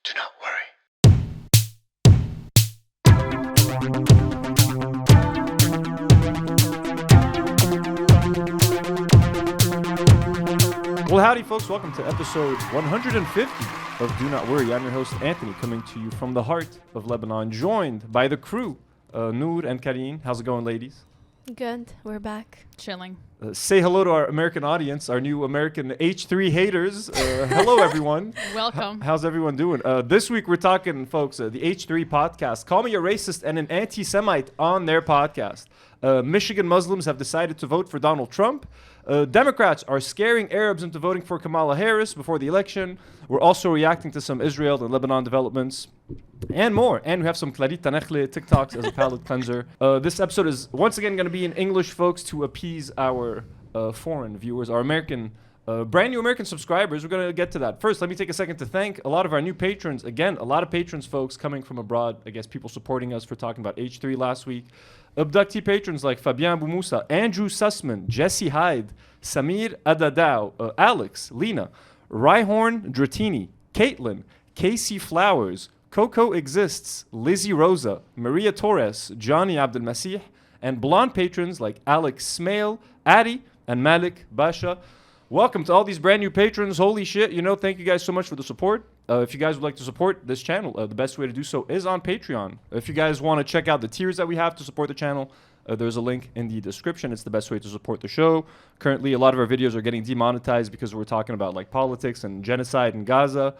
Do not worry. Well, howdy, folks. Welcome to episode 150 of Do Not Worry. I'm your host, Anthony, coming to you from the heart of Lebanon, joined by the crew, Nour and Karine. How's it going, ladies? Good. We're back. Chilling. Say hello to our American audience, our new American H3 haters. Hello, everyone. Welcome. How's everyone doing? This week, we're talking, folks, the H3 podcast. Call me a racist and an anti-Semite on their podcast. Michigan Muslims have decided to vote for Donald Trump. Democrats are scaring Arabs into voting for Kamala Harris before the election. We're also reacting to some Israel and Lebanon developments and more. And we have some Couki Nakhle TikToks as a palate cleanser. This episode is once again going to be in English, folks, to appease our foreign viewers, our American, brand new American subscribers. We're going to get to that. First, let me take a second to thank a lot of our new patrons. Again, a lot of patrons, folks, coming from abroad. I guess people supporting us for talking about H3 last week. Abductee patrons like Fabian Boumoussa, Andrew Sussman, Jesse Hyde, Samir Adadao, Alex, Lena, Rhyhorn Dratini, Caitlin, Casey Flowers, Coco Exists, Lizzie Rosa, Maria Torres, Johnny Abdelmasih, and blonde patrons like Alex Smale, Addy, and Malik Basha. Welcome to all these brand new patrons. Holy shit, thank you guys so much for the support. If you guys would like to support this channel, the best way to do so is on Patreon. If you guys want to check out the tiers that we have to support the channel, there's a link in the description. It's the best way to support the show. Currently, a lot of our videos are getting demonetized because we're talking about like politics and genocide in Gaza.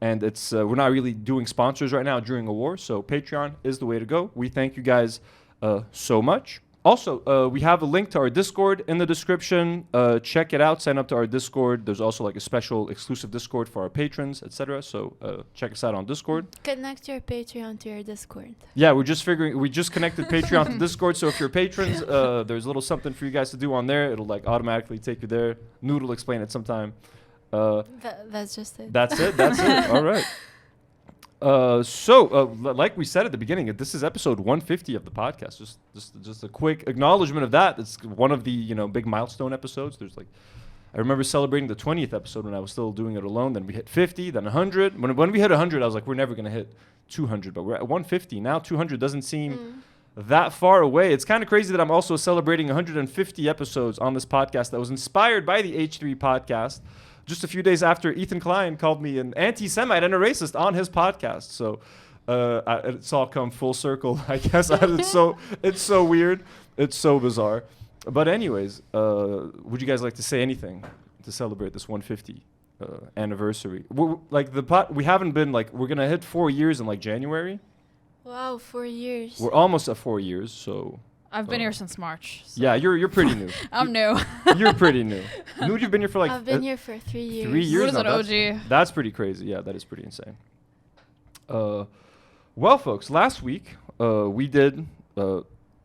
And it's we're not really doing sponsors right now during a war. So Patreon is the way to go. We thank you guys so much. Also, we have a link to our Discord in the description. Check it out. Sign up to our Discord. There's also like a special exclusive Discord for our patrons, etc. So check us out on Discord. Connect your Patreon to your Discord. Yeah, we just connected Patreon to Discord. So if you're patrons, there's a little something for you guys to do on there. It'll like automatically take you there. Noor will explain it sometime. That's just it. That's it. That's it. All right. Like we said at the beginning, this is episode 150 of the podcast. Just a quick acknowledgement of that. It's one of the big milestone episodes. There's like, I remember celebrating the 20th episode when I was still doing it alone. Then we hit 50, then 100. When we hit 100, I was like, we're never gonna hit 200, but we're at 150 now. 200 doesn't seem that far away. It's kind of crazy that I'm also celebrating 150 episodes on this podcast that was inspired by the H3 podcast. Just a few days after Ethan Klein called me an anti-Semite and a racist on his podcast. So it's all come full circle, I guess. It's so weird. It's so bizarre. But anyways, would you guys like to say anything to celebrate this 150 anniversary? We haven't been we're going to hit 4 years in January. Wow, 4 years. We're almost at 4 years, so... I've been here since March. So. Yeah, you're pretty new. I'm new. You're pretty new. Noor, you've been here for I've been here for 3 years. 3 years now. What is an OG? That's pretty crazy. Yeah, that is pretty insane. Well, folks, last week I did a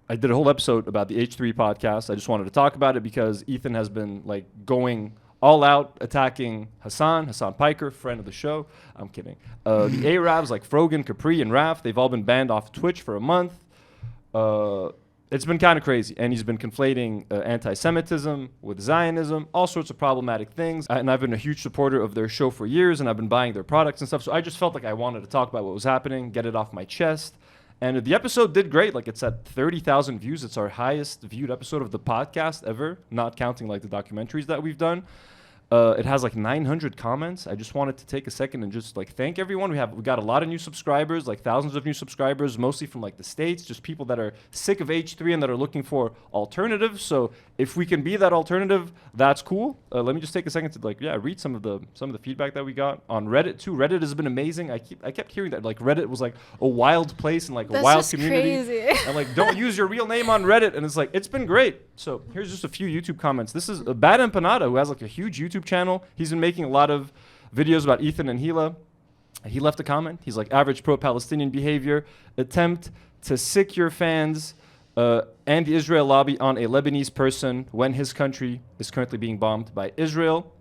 whole episode about the H3 podcast. I just wanted to talk about it because Ethan has been going all out attacking Hassan Piker, friend of the show. I'm kidding. The Ayyrabs like Frogan, Capri, and Raf, they've all been banned off Twitch for a month. It's been kind of crazy, and he's been conflating anti-Semitism with Zionism, all sorts of problematic things. And I've been a huge supporter of their show for years, and I've been buying their products and stuff. So I just felt like I wanted to talk about what was happening, get it off my chest. And the episode did great. It's at 30,000 views. It's our highest viewed episode of the podcast ever, not counting the documentaries that we've done. It has 900 comments. I just wanted to take a second and just thank everyone. We got a lot of new subscribers, thousands of new subscribers, mostly from the States, just people that are sick of H3 and that are looking for alternatives. So if we can be that alternative, that's cool. Let me just take a second to read some of the feedback that we got on Reddit too. Reddit has been amazing. I kept hearing that Reddit was a wild place and that's a wild just community. Crazy. And don't use your real name on Reddit. And it's been great. So here's just a few YouTube comments. This is Bad Empanada, who has a huge YouTube channel. He's been making a lot of videos about Ethan and Hila. He left a comment. He's average pro-Palestinian behavior, attempt to sick your fans and the Israel lobby on a Lebanese person when his country is currently being bombed by Israel.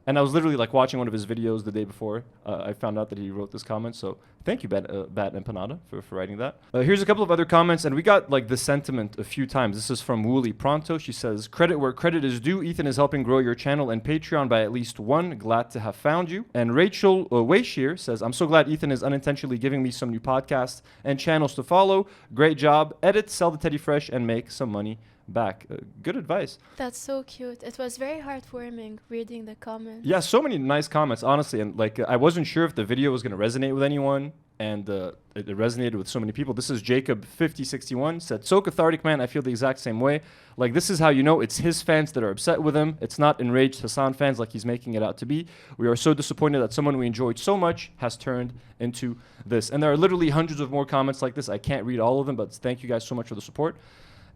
And I was literally like watching one of his videos the day before. I found out that he wrote this comment. So thank you, Bat Empanada, for writing that. Here's a couple of other comments, and we got like the sentiment a few times. This is from Wooly Pronto. She says, credit where credit is due. Ethan is helping grow your channel and Patreon by at least one. Glad to have found you. And Rachel Wayshear says, I'm so glad Ethan is unintentionally giving me some new podcasts and channels to follow. Great job. Edit, sell the Teddy Fresh, and make some money back. Good advice. That's so cute. It was very heartwarming reading the comments. Yeah, so many nice comments, honestly. And like, I wasn't sure if the video was going to resonate with anyone, and it resonated with so many people. This is Jacob5061 said, so cathartic, man. I feel the exact same way. Like, this is how you know it's his fans that are upset with him. It's not enraged Hassan fans like he's making it out to be. We are so disappointed that someone we enjoyed so much has turned into this. And there are literally hundreds of more comments like this. I can't read all of them, but thank you guys so much for the support.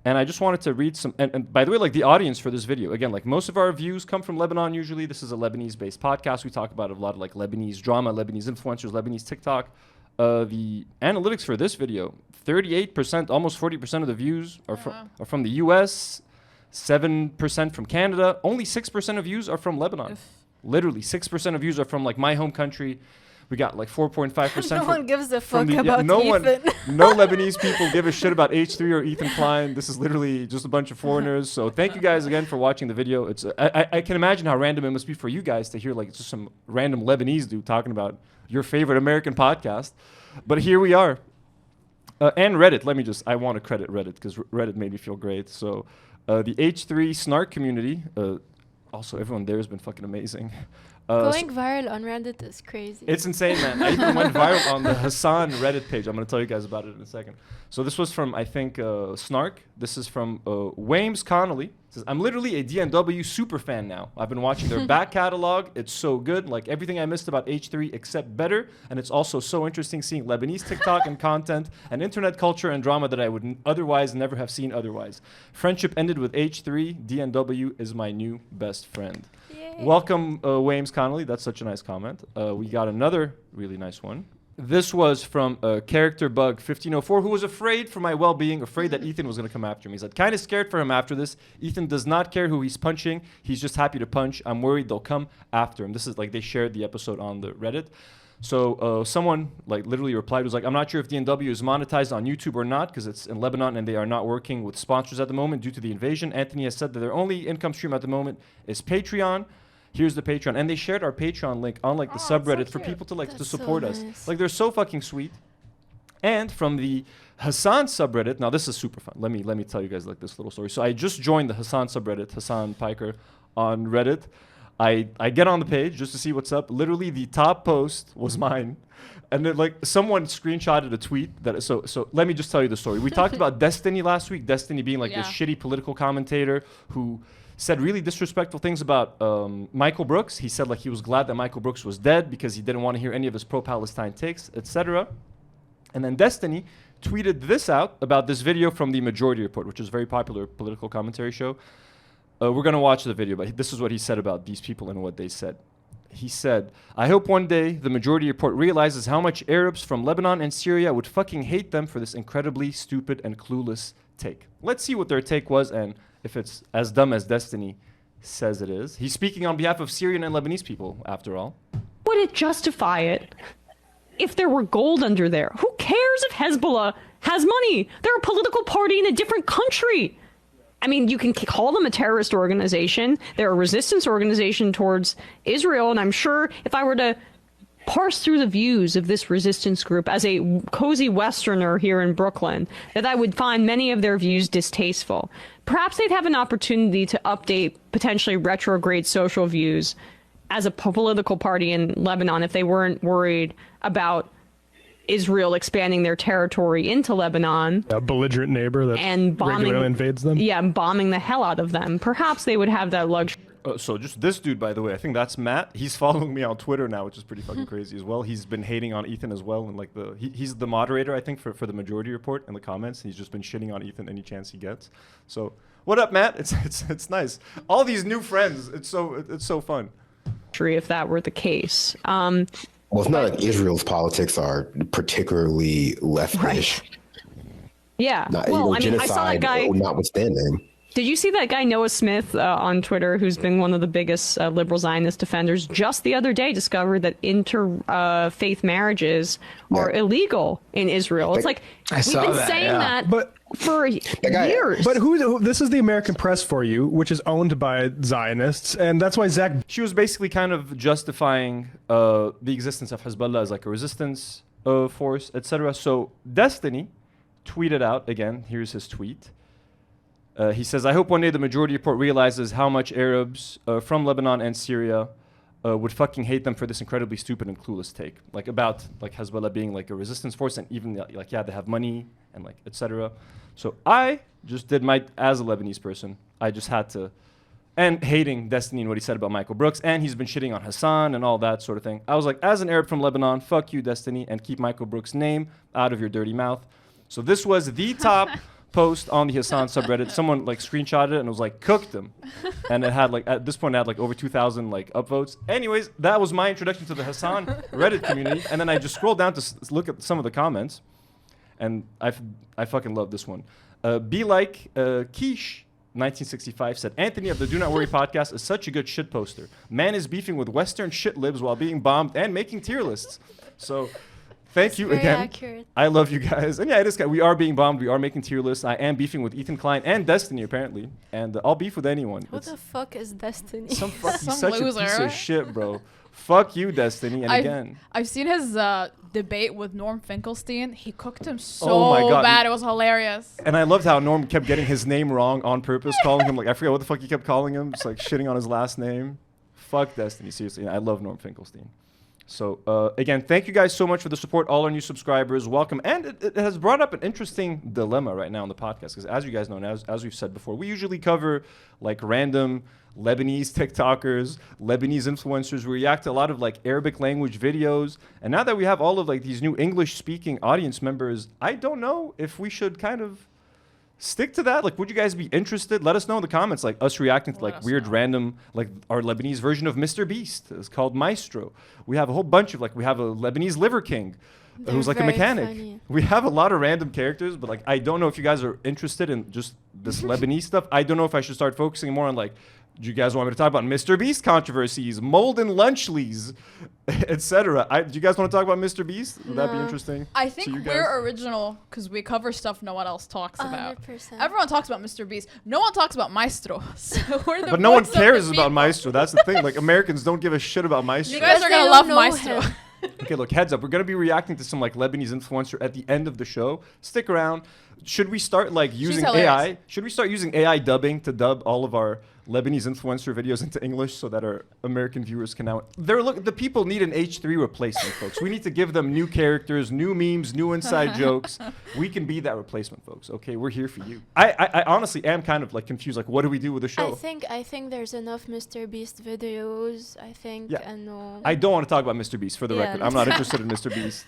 And I just wanted to read some, and by the way, like the audience for this video, again, like most of our views come from Lebanon usually. This is a Lebanese-based podcast. We talk about a lot of like Lebanese drama, Lebanese influencers, Lebanese TikTok. The analytics for this video, 38%, almost 40% of the views are from the US, 7% from Canada. Only 6% of views are from Lebanon. Literally, 6% of views are from like my home country. We got like 4.5%. No one gives a fuck about Ethan. No Lebanese people give a shit about H3 or Ethan Klein. This is literally just a bunch of foreigners. So thank you guys again for watching the video. It's I can imagine how random it must be for you guys to hear like just some random Lebanese dude talking about your favorite American podcast. But here we are. And Reddit. I want to credit Reddit because Reddit made me feel great. So the H3 snark community, also everyone there has been fucking amazing. Going viral on Reddit is crazy. It's insane, man. I even went viral on the Hassan Reddit page. I'm going to tell you guys about it in a second. So this was from, I think, Snark. This is from Wames Connolly. It says, I'm literally a DNW super fan now. I've been watching their back catalog. It's so good. Like everything I missed about H3 except better. And it's also so interesting seeing Lebanese TikTok and content and internet culture and drama that I would otherwise never have seen otherwise. Friendship ended with H3. DNW is my new best friend. Welcome, Wames Connolly. That's such a nice comment. We got another really nice one. This was from Character Bug 1504, who was afraid for my well-being, afraid that Ethan was going to come after me. He said, kind of scared for him after this. Ethan does not care who he's punching. He's just happy to punch. I'm worried they'll come after him. This is like they shared the episode on the Reddit. So someone like literally replied, was like, I'm not sure if DNW is monetized on YouTube or not because it's in Lebanon and they are not working with sponsors at the moment due to the invasion. Anthony has said that their only income stream at the moment is Patreon. Here's the Patreon. And they shared our Patreon link on like the subreddit for people to like to support us. Like they're so fucking sweet. And from the Hassan subreddit, now this is super fun. Let me tell you guys like this little story. So I just joined the Hassan subreddit, Hassan Piker on Reddit. I get on the page just to see what's up. Literally the top post was mine. And then like someone screenshotted a tweet that so let me just tell you the story. We talked about Destiny last week, Destiny being like this shitty political commentator who said really disrespectful things about Michael Brooks. He said like he was glad that Michael Brooks was dead because he didn't want to hear any of his pro-Palestine takes, etc. And then Destiny tweeted this out about this video from the Majority Report, which is a very popular political commentary show. We're going to watch the video, but this is what he said about these people and what they said. He said, I hope one day the Majority Report realizes how much Arabs from Lebanon and Syria would fucking hate them for this incredibly stupid and clueless take. Let's see what their take was and if it's as dumb as Destiny says it is. He's speaking on behalf of Syrian and Lebanese people, after all. Would it justify it if there were gold under there? Who cares if Hezbollah has money? They're a political party in a different country. I mean, you can call them a terrorist organization. They're a resistance organization towards Israel. And I'm sure if I were to parse through the views of this resistance group as a cozy Westerner here in Brooklyn, that I would find many of their views distasteful. Perhaps they'd have an opportunity to update potentially retrograde social views as a political party in Lebanon if they weren't worried about Israel expanding their territory into Lebanon. A belligerent neighbor that regularly invades them. Yeah, bombing the hell out of them. Perhaps they would have that luxury. So just this dude, by the way, I think that's Matt. He's following me on Twitter now, which is pretty fucking crazy as well. He's been hating on Ethan as well, and like he's the moderator, I think, for the Majority Report in the comments. He's just been shitting on Ethan any chance he gets. So what up, Matt? It's nice. All these new friends. It's so fun. If that were the case. Well, it's not like Israel's politics are particularly leftish. Right. Yeah. Genocide, I saw that guy. Notwithstanding. Did you see that guy Noah Smith on Twitter, who's been one of the biggest liberal Zionist defenders, just the other day discovered that interfaith marriages are illegal in Israel? It's like we've been saying that for years. But this is the American press for you, which is owned by Zionists, and that's why Zach. She was basically kind of justifying the existence of Hezbollah as like a resistance force, etc. So Destiny tweeted out again. Here's his tweet. He says, I hope one day the majority report realizes how much Arabs from Lebanon and Syria would fucking hate them for this incredibly stupid and clueless take. Like about like Hezbollah being like a resistance force and even like, yeah, they have money and like, etc. So I just did as a Lebanese person, I just had to, and hating Destiny and what he said about Michael Brooks, and he's been shitting on Hassan and all that sort of thing. I was like, as an Arab from Lebanon, fuck you, Destiny, and keep Michael Brooks' name out of your dirty mouth. So this was the top post on the Hassan subreddit. Someone like screenshotted it and it was like cooked him, and it had like at this point it had like over 2,000 like upvotes. Anyways, that was my introduction to the Hassan Reddit community, and then I just scrolled down to look at some of the comments, and I fucking love this one. Be like Quiche 1965 said, Anthony of the Do Not Worry podcast is such a good shit poster. Man is beefing with Western shit libs while being bombed and making tier lists. So thank you again. Accurate. I love you guys. And yeah, it is. We are being bombed. We are making tier lists. I am beefing with Ethan Klein and Destiny, apparently. And I'll beef with anyone. Who the fuck is Destiny? Some fucking Some such loser. a piece of shit, bro. Fuck you, Destiny. And again. I've seen his debate with Norm Finkelstein. He cooked him so Oh my God. bad. It was hilarious. And I loved how Norm kept getting his name wrong on purpose, calling him, like, I forget what the fuck he kept calling him. Just like shitting on his last name. Fuck Destiny, seriously. I love Norm Finkelstein. So, again, thank you guys so much for the support. All our new subscribers, welcome. And it has brought up an interesting dilemma right now on the podcast. Because as you guys know, and as we've said before, we usually cover like random Lebanese TikTokers, Lebanese influencers. We react to a lot of like Arabic language videos. And now that we have all of like these new English speaking audience members, I don't know if we should kind of stick to that. Like, would you guys be interested? Let us know in the comments, like us reacting to like weird random, like our Lebanese version of Mr. Beast. It's called Maestro. We have a whole bunch of like, we have a Lebanese Liver King who's like a mechanic. Funny. We have a lot of random characters, but like, I don't know if you guys are interested in just this Lebanese stuff. I don't know if I should start focusing more on like, do you guys want me to talk about Mr. Beast controversies, mold and lunchleys, etc.? Do you guys want to talk about Mr. Beast? Would that be interesting? I to think you guys? we're original because we cover stuff no one else talks about. 100%. Everyone talks about Mr. Beast. No one talks about Maestro. So we're the But no one voice of the cares about people. Maestro. That's the thing. Like, Americans don't give a shit about Maestro. You guys are Because gonna they love don't know Maestro. him. Okay, look, heads up. We're going to be reacting to some like Lebanese influencer at the end of the show. Stick around. Should we start like using hilarious. AI? Should we start using AI dubbing to dub all of our Lebanese influencer videos into English so that our American viewers can now... The people need an H3 replacement, folks. We need to give them new characters, new memes, new inside jokes. We can be that replacement, folks. Okay, we're here for you. I honestly am kind of like confused. Like, what do we do with the show? I think there's enough Mr. Beast videos. I think Yeah. and I don't want to talk about Mr. Beast, for the Yeah. record. I'm not interested in Mr. Beast.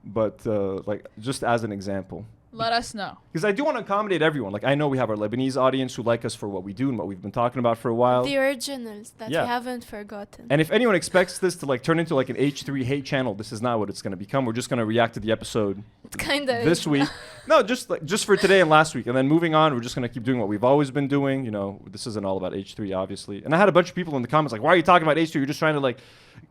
But like, just as an example. Let us know. Because I do want to accommodate everyone. Like, I know we have our Lebanese audience who like us for what we do and what we've been talking about for a while. the originals that Yeah. we haven't forgotten. And if anyone expects this to like turn into like an H3 hate channel, this is not what it's going to become. We're just going to react to the episode It's kind of this week. No, just for today and last week. And then moving on, we're just going to keep doing what we've always been doing. You know, this isn't all about H3, obviously. And I had a bunch of people in the comments like, why are you talking about H3? You're just trying to like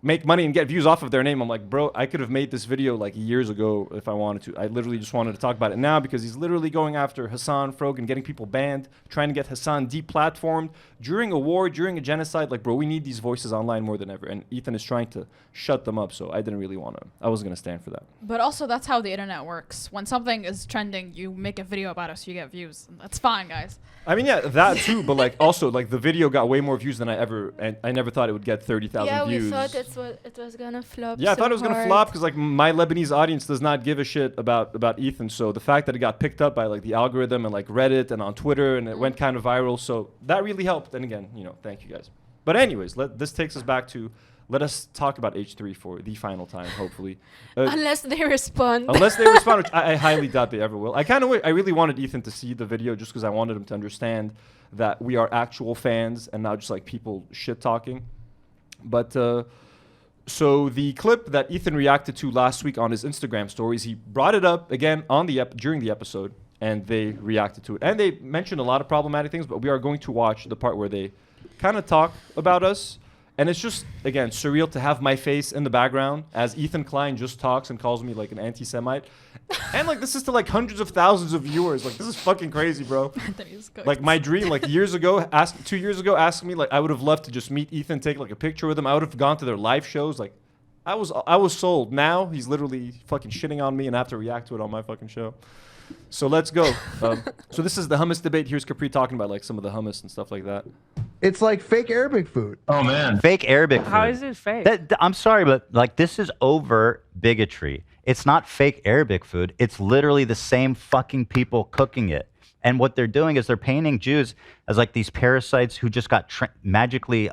make money and get views off of their name. I'm like, bro, I could have made this video like years ago if I wanted to. I literally just wanted to talk about it now because he's literally going after Hassan, Frogan, getting people banned, trying to get Hassan deplatformed during a war, during a genocide. Like, bro, we need these voices online more than ever. And Ethan is trying to shut them up. So I didn't really want to. I wasn't going to stand for that. But also, that's how the internet works. When something is trending, you make a video about it so you get views. That's fine, guys. I mean, yeah, that too. But like, also, like the video got way more views than I never thought it would get 30,000 yeah, views. we thought it was gonna flop. Yeah, I so thought it was gonna hard. flop because like my Lebanese audience does not give a shit about Ethan. So the fact that it got picked up by like the algorithm and like Reddit and on Twitter and it went kind of viral, so that really helped. And again, you know, thank you guys. But anyways, this takes us back to let us talk about H3 for the final time, hopefully. Unless they respond. Unless they respond, which I highly doubt they ever will. I really wanted Ethan to see the video just because I wanted him to understand that we are actual fans and not just like people shit talking. But so the clip that Ethan reacted to last week on his Instagram stories, he brought it up again on during the episode, and they reacted to it. And they mentioned a lot of problematic things, but we are going to watch the part where they kind of talk about us. And it's just, again, surreal to have my face in the background as Ethan Klein just talks and calls me like an anti-Semite. And like this is to like hundreds of thousands of viewers. Like this is fucking crazy, bro. Like my dream, like 2 years ago, asking me, like I would have loved to just meet Ethan, take like a picture with him. I would have gone to their live shows. Like I was sold. Now he's literally fucking shitting on me and I have to react to it on my fucking show. So let's go. So this is the hummus debate. Here's Capri talking about like some of the hummus and stuff like that. It's like fake Arabic food. Oh man, fake Arabic food. How is it fake? I'm sorry, but like this is over bigotry. It's not fake Arabic food. It's literally the same fucking people cooking it. And what they're doing is they're painting Jews as like these parasites who just got magically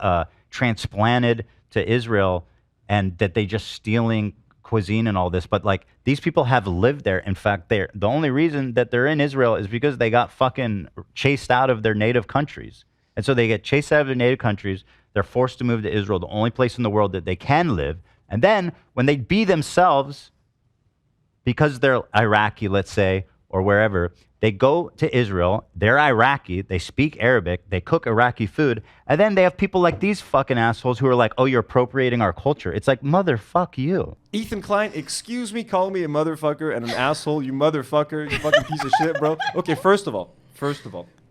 transplanted to Israel, and that they just stealing cuisine and all this. But like these people have lived there. In fact, the only reason that they're in Israel is because they got fucking chased out of their native countries. And so they get chased out of their native countries. They're forced to move to Israel, the only place in the world that they can live. And then when they be themselves, because they're Iraqi, let's say, or wherever, they go to Israel, they're Iraqi, they speak Arabic, they cook Iraqi food, and then they have people like these fucking assholes who are like, oh, you're appropriating our culture. It's like, motherfuck you. Ethan Klein, excuse me, call me a motherfucker and an asshole, you motherfucker, you fucking piece of shit, bro. Okay, first of all,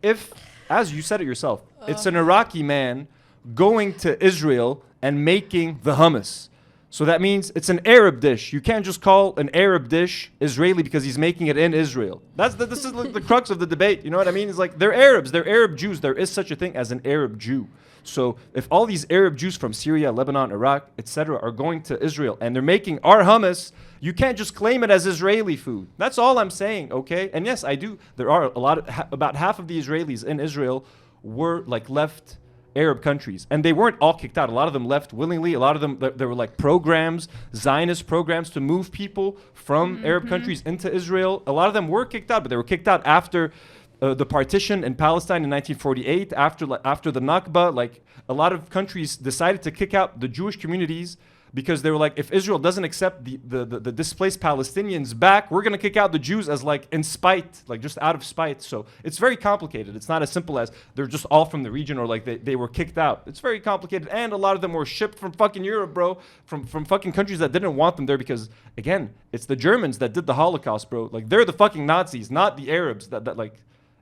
if, as you said it yourself, it's an Iraqi man going to Israel and making the hummus. So that means it's an Arab dish. You can't just call an Arab dish Israeli because he's making it in Israel. This is like the crux of the debate. You know what I mean? It's like they're Arabs. They're Arab Jews. There is such a thing as an Arab Jew. So if all these Arab Jews from Syria, Lebanon, Iraq, etc., are going to Israel and they're making our hummus, you can't just claim it as Israeli food. That's all I'm saying, okay? And yes, I do. There are a lot of, about half of the Israelis in Israel were like left Arab countries, and they weren't all kicked out. A lot of them left willingly. A lot of them, there were like programs, Zionist programs to move people from Arab countries into Israel. A lot of them were kicked out, but they were kicked out after the partition in Palestine in 1948, after the Nakba. Like a lot of countries decided to kick out the Jewish communities because they were like, if Israel doesn't accept the displaced Palestinians back, we're going to kick out the Jews as like in spite, like just out of spite. So it's very complicated. It's not as simple as they're just all from the region or like they were kicked out. It's very complicated. And a lot of them were shipped from fucking Europe, bro, from fucking countries that didn't want them there because, again, it's the Germans that did the Holocaust, bro. Like they're the fucking Nazis, not the Arabs that like,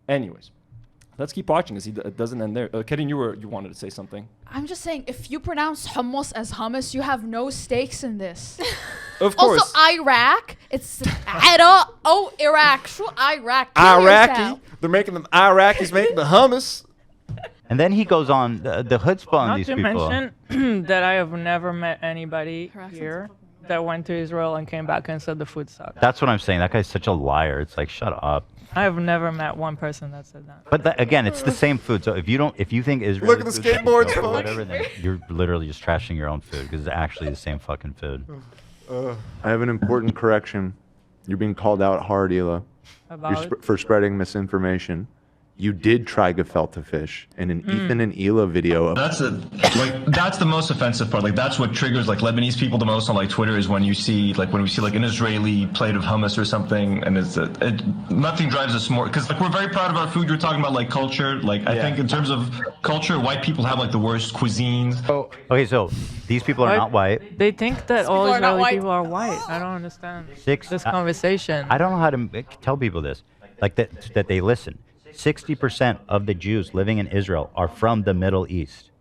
anyways. Let's keep watching as it doesn't end there. Karine, you wanted to say something. I'm just saying, if you pronounce hummus as hummus, you have no stakes in this. Of course. Also, Iraq, it's Iraq. Sure, Iraq. Iraqi. They're making them Iraqis making the hummus. And then he goes on the chutzpah on these people. Not to mention that I have never met anybody here that went to Israel and came back and said the food sucked. That's what I'm saying. That guy's such a liar. It's like, shut up. I have never met one person that said that. But again, it's the same food. So if you think Israel, look at the skateboards, or whatever, then you're literally just trashing your own food because it's actually the same fucking food. I have an important correction. You're being called out hard, Hila, for spreading misinformation. You did try gefilte fish in an Ethan and Hila video. That's the most offensive part. Like that's what triggers like Lebanese people the most on like Twitter is when we see like an Israeli plate of hummus or something, and nothing drives us more because like we're very proud of our food. You're talking about like culture. Like I think in terms of culture, white people have like the worst cuisines. Oh, okay, so these people are not white. They think that all Israeli people are white. I don't understand this conversation. I don't know how to tell people this, like that they listen. 60% of the Jews living in Israel are from the Middle East.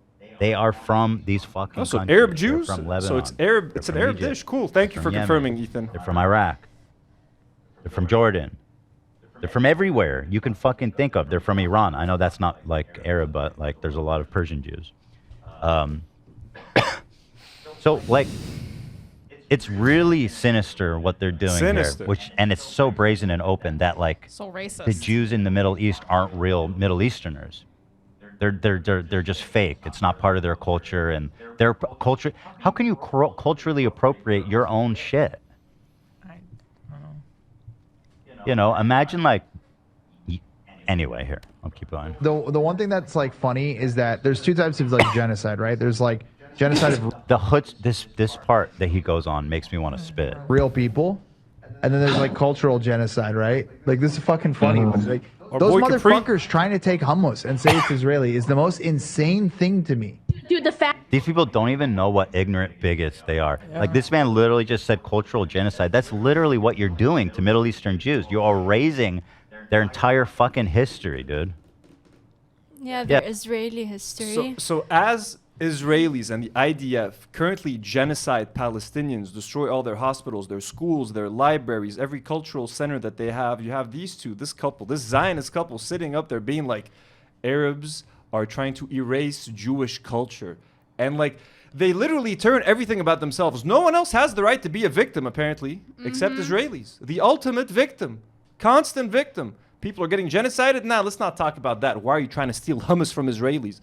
They are from these fucking countries. Arab Jews? They're from Lebanon. So it's Arab. It's an Arab Egypt. dish. Cool. Thank you for confirming, Ethan. They're from Iraq. They're from Jordan. They're from everywhere you can fucking think of. They're from Iran. I know that's not like Arab, but like there's a lot of Persian Jews. So like, it's really sinister what they're doing here, and it's so brazen and open that like so racist. The Jews in the Middle East aren't real Middle Easterners. They're just fake. It's not part of their culture and their culture. How can you culturally appropriate your own shit? I don't know. You know, imagine like. Anyway, here I'll keep going. The one thing that's like funny is that there's two types of like genocide, right? There's like genocide of this part that he goes on makes me want to spit. Real people, and then there's like cultural genocide, right? Like this is fucking funny. But, like, Our those boy Capri. motherfuckers trying to take hummus and say it's Israeli is the most insane thing to me. Dude, the fact These people don't even know what ignorant bigots they are. Like this man literally just said cultural genocide. That's literally what you're doing to Middle Eastern Jews. You're erasing their entire fucking history, dude. Yeah, their Israeli history. So as Israelis and the IDF currently genocide Palestinians, destroy all their hospitals, their schools, their libraries, every cultural center that they have, you have these two, this couple, this Zionist couple sitting up there being like, Arabs are trying to erase Jewish culture. And like, they literally turn everything about themselves. No one else has the right to be a victim, apparently, except Israelis. The ultimate victim, constant victim. People are getting genocided. Now, let's not talk about that. Why are you trying to steal hummus from Israelis?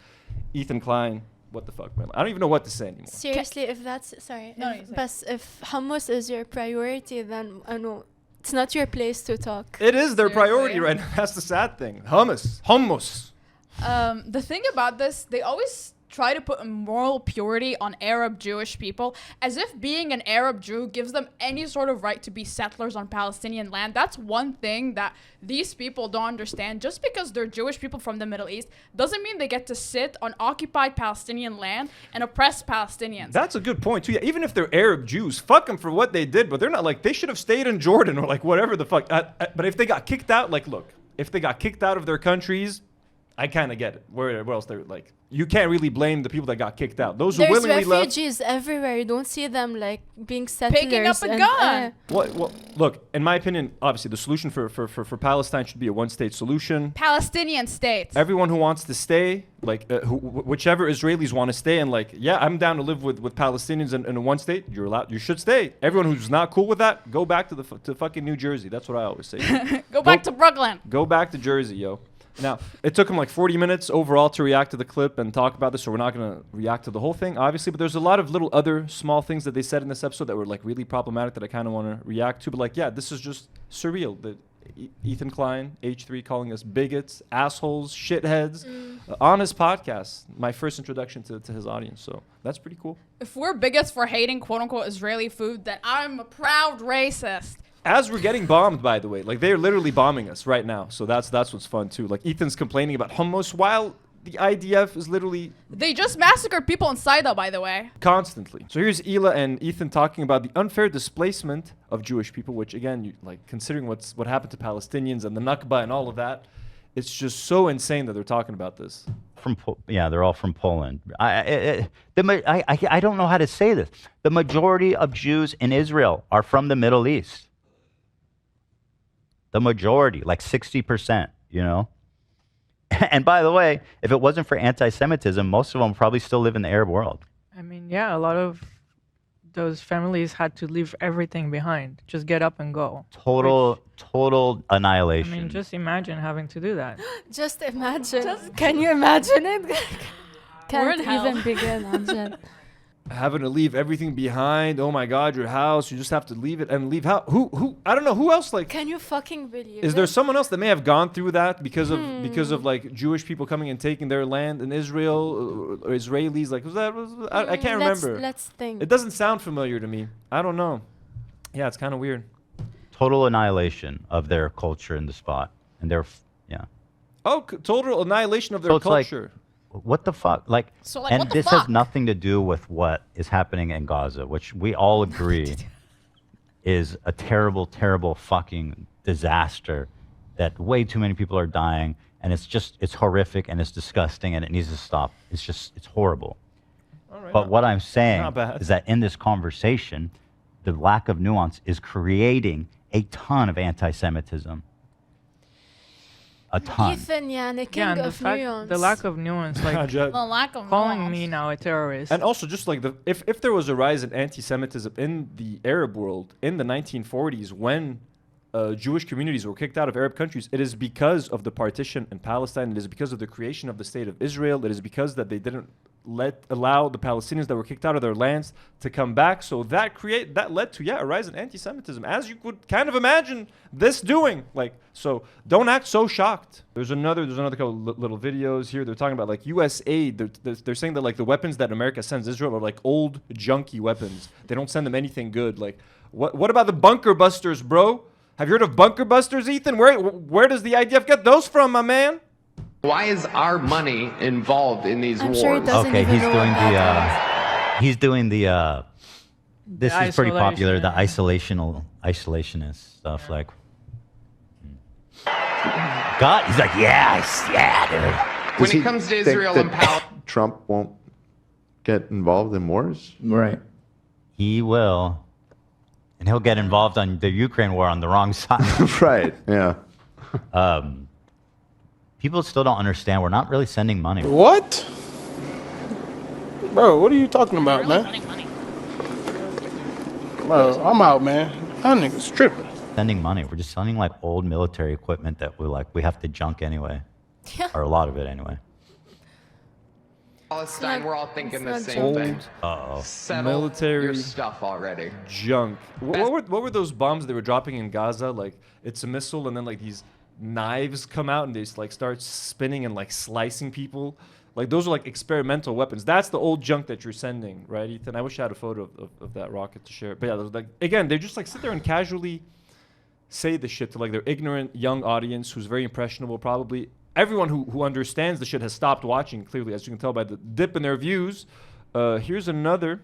Ethan Klein, what the fuck, man? I don't even know what to say anymore. Seriously, if that's No, you say. but if hummus is your priority, then I know it's not your place to talk. It is their Seriously? priority right now. That's the sad thing. Hummus. The thing about this, they always try to put a moral purity on Arab Jewish people, as if being an Arab Jew gives them any sort of right to be settlers on Palestinian land. That's one thing that these people don't understand. Just because they're Jewish people from the Middle East doesn't mean they get to sit on occupied Palestinian land and oppress Palestinians. That's a good point too. Yeah, even if they're Arab Jews, fuck them for what they did, but they're not like, they should have stayed in Jordan or like whatever the fuck. But if they got kicked out, like, look, if they got kicked out of their countries, I kind of get it. Where else they're like, you can't really blame the people that got kicked out. Those who There's willingly left. refugees everywhere. You don't see them like being settlers. Picking up a and, gun. Well, look, in my opinion, obviously the solution for Palestine should be a one-state solution. Palestinian states. Everyone who wants to stay, like whichever Israelis want to stay, and like, yeah, I'm down to live with Palestinians in one state. You're allowed. You should stay. Everyone who's not cool with that, go back to fucking New Jersey. That's what I always say. Go back to Brooklyn. Go back to Jersey, yo. Now, it took him like 40 minutes overall to react to the clip and talk about this, so we're not going to react to the whole thing, obviously, but there's a lot of little other small things that they said in this episode that were like really problematic that I kind of want to react to, but like, yeah, this is just surreal. Ethan Klein, H3, calling us bigots, assholes, shitheads, on his podcast, my first introduction to his audience, so that's pretty cool. If we're bigots for hating quote-unquote Israeli food, then I'm a proud racist. As we're getting bombed, by the way, like they're literally bombing us right now. So that's what's fun too. Like Ethan's complaining about hummus while the IDF is literally They just massacred people in Saida, by the way. constantly. So here's Hila and Ethan talking about the unfair displacement of Jewish people, which again, like considering what happened to Palestinians and the Nakba and all of that, it's just so insane that they're talking about this. They're all from Poland. I don't know how to say this. The majority of Jews in Israel are from the Middle East. The majority, like 60%, you know? And by the way, if it wasn't for anti-Semitism, most of them probably still live in the Arab world. I mean, yeah, a lot of those families had to leave everything behind. Just get up and go. Total annihilation. I mean, just imagine having to do that. Just imagine. Can you imagine it? Can't in hell. even begin, Amjad. Having to leave everything behind. Oh my God, your house. You just have to leave it and leave. Who? I don't know who else. Like, Can you fucking believe is it? there someone else that may have gone through that because of like Jewish people coming and taking their land in Israel or Israelis? Like, I can't remember. Let's think. It doesn't sound familiar to me. I don't know. Yeah, it's kind of weird. Total annihilation of their culture in the spot, and total annihilation of their culture. What the fuck? Like, So, like, and what the this fuck? has nothing to do with what is happening in Gaza, which we all agree is a terrible, terrible fucking disaster that way too many people are dying, and it's horrific and it's disgusting and it needs to stop. It's horrible. But what I'm saying is that in this conversation, the lack of nuance is creating a ton of anti-Semitism. A ton. Ethan, the king And of nuance. the lack of nuance, like The lack of calling nuance. me now a terrorist. And also, just like if there was a rise in anti-Semitism in the Arab world in the 1940s, when Jewish communities were kicked out of Arab countries, it is because of the partition in Palestine. It is because of the creation of the state of Israel. It is because that they didn't allow the Palestinians that were kicked out of their lands to come back. So that led to a rise in anti-Semitism, as you could kind of imagine this doing. Like, so don't act so shocked. There's another couple little videos here. They're talking about like U.S. aid. They're saying that like the weapons that America sends Israel are like old junky weapons. They don't send them anything good. Like, What about the bunker busters, bro? Have you heard of bunker busters, Ethan? Where does the IDF get those from, my man? Why is our money involved in these wars? Sure Okay, he's doing the this is pretty popular, the isolationist stuff, like God, he's like, yes, yeah, dude. When it comes to Israel and Palestine, Trump won't get involved in wars? Right. He will. And he'll get involved on the Ukraine war on the wrong side. Right, yeah. People still don't understand. We're not really sending money. What? Bro, what are you talking about, man? Bro, I'm out, man. That nigga's tripping. Sending money. We're just sending like old military equipment that we have to junk anyway. Yeah. Or a lot of it anyway. Palestine, we're all thinking the same thing. Settle Military your stuff already. Junk. What were those bombs they were dropping in Gaza? Like, it's a missile, and then like these knives come out, and they like start spinning and like slicing people. Like, those are like experimental weapons. That's the old junk that you're sending, right, Ethan? I wish I had a photo of that rocket to share. But yeah, like, again, they just like sit there and casually say this shit to like their ignorant young audience who's very impressionable, probably. Everyone who understands the shit has stopped watching, clearly, as you can tell by the dip in their views. Here's another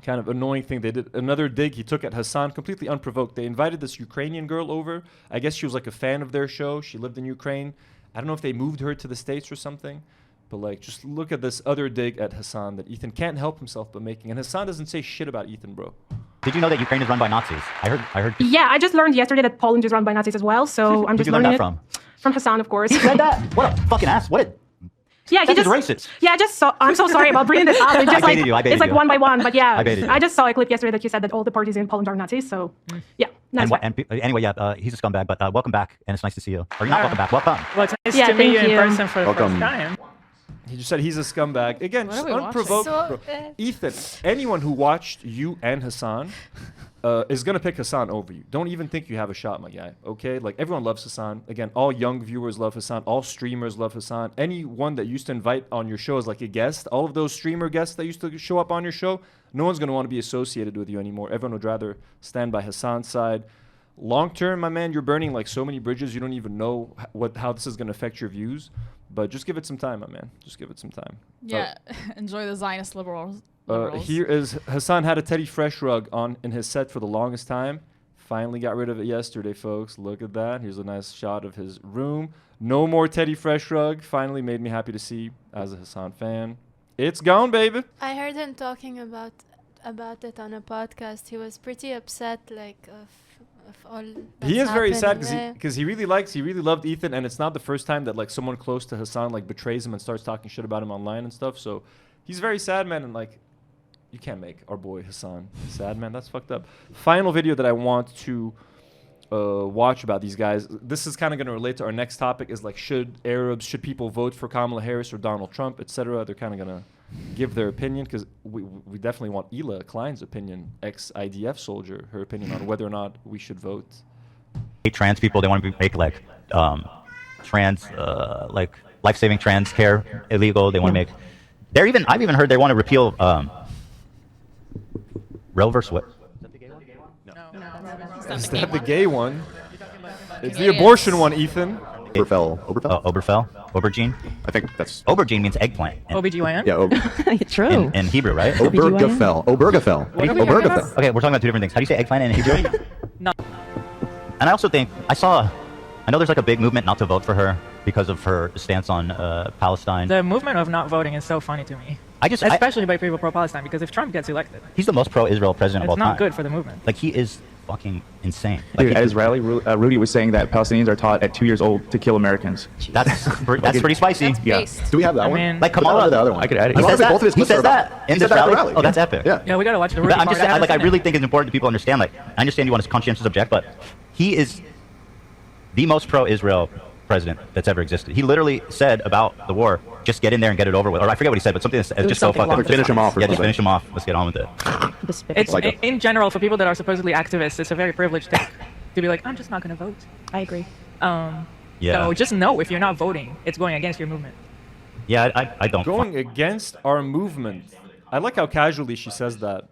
kind of annoying thing they did. Another dig he took at Hassan, completely unprovoked. They invited this Ukrainian girl over. I guess she was like a fan of their show. She lived in Ukraine. I don't know if they moved her to the States or something. But like, just look at this other dig at Hassan that Ethan can't help himself but making. And Hassan doesn't say shit about Ethan, bro. Did you know that Ukraine is run by Nazis? I heard. Yeah, I just learned yesterday that Poland is run by Nazis as well. So I'm just learning Where'd you learn that from? From Hassan, of course. He said that? What a fucking ass. What a... Yeah, he just racist. Yeah, I just saw. I'm so sorry about bringing this up. It's just like it's like one by one. But yeah, I just saw a clip yesterday that you said that all the parties in Poland are Nazis. So yeah, nice. Anyway, yeah, he's a scumbag. But welcome back, and it's nice to see you. Or you're not welcome back. Welcome. Well, it's nice to meet you in person for the first time. He just said he's a scumbag. Again, just unprovoked. Bro. Ethan, anyone who watched you and Hassan is going to pick Hassan over you. Don't even think you have a shot, my guy. Okay? Like, everyone loves Hassan. Again, all young viewers love Hassan. All streamers love Hassan. Anyone that used to invite on your show as like a guest, all of those streamer guests that used to show up on your show, no one's going to want to be associated with you anymore. Everyone would rather stand by Hassan's side. Long term, my man, you're burning like so many bridges. You don't even know how this is going to affect your views. But just give it some time, my man. Just give it some time. Yeah, enjoy the Zionist liberals. Here is Hassan had a Teddy Fresh rug on in his set for the longest time. Finally got rid of it yesterday, folks. Look at that. Here's a nice shot of his room. No more Teddy Fresh rug. Finally made me happy to see as a Hassan fan. It's gone, baby. I heard him talking about it on a podcast. He was pretty upset, like, of all he is very sad because he really loved Ethan, and it's not the first time that like someone close to Hassan like betrays him and starts talking shit about him online and stuff. So he's very sad, man, and like you can't make our boy Hassan sad, man. That's fucked up. Final video that I want to watch about these guys. This is kind of going to relate to our next topic. Is like, should people vote for Kamala Harris or Donald Trump, etc. They're kind of going to give their opinion because we definitely want Hila Klein's opinion, ex-IDF soldier, her opinion on whether or not we should vote. Trans people, they want to make like trans like life-saving trans care illegal. They want to make. I've even heard they want to repeal Roe versus Wade. Is that the gay one? It's the abortion one, Ethan. Aubergine? I think that's... Aubergine means eggplant. OBGYN? Yeah, True. In Hebrew, right? Obergefell. Okay, we're talking about two different things. How do you say eggplant in Hebrew? No. And I also think, I know there's like a big movement not to vote for her because of her stance on Palestine. The movement of not voting is so funny to me. Especially by people pro-Palestine, because if Trump gets elected... He's the most pro-Israel president of all time. It's not good for the movement. Like, he is fucking insane. Dude, at his rally, Rudy was saying that Palestinians are taught at 2 years old to kill Americans. That's pretty spicy. Yeah. Do we have that one? Like, Kamala, the other one. I could add it. He says that in this rally. Oh, that's epic. Yeah, we gotta watch the Rudy I'm just saying, part. I really think it's important that people understand. Like, I understand you want to conscientious object, but he is the most pro-Israel president that's ever existed. He literally said about the war, just get in there and get it over with. Or I forget what he said, but something that's just so fucking... Finish him off. Yeah, just finish him off. Let's get on with it. It's in general, for people that are supposedly activists, it's a very privileged thing to be like, I'm just not going to vote. I agree. So just know if you're not voting, it's going against your movement. Yeah, I don't... Going against our movement. I like how casually she says that.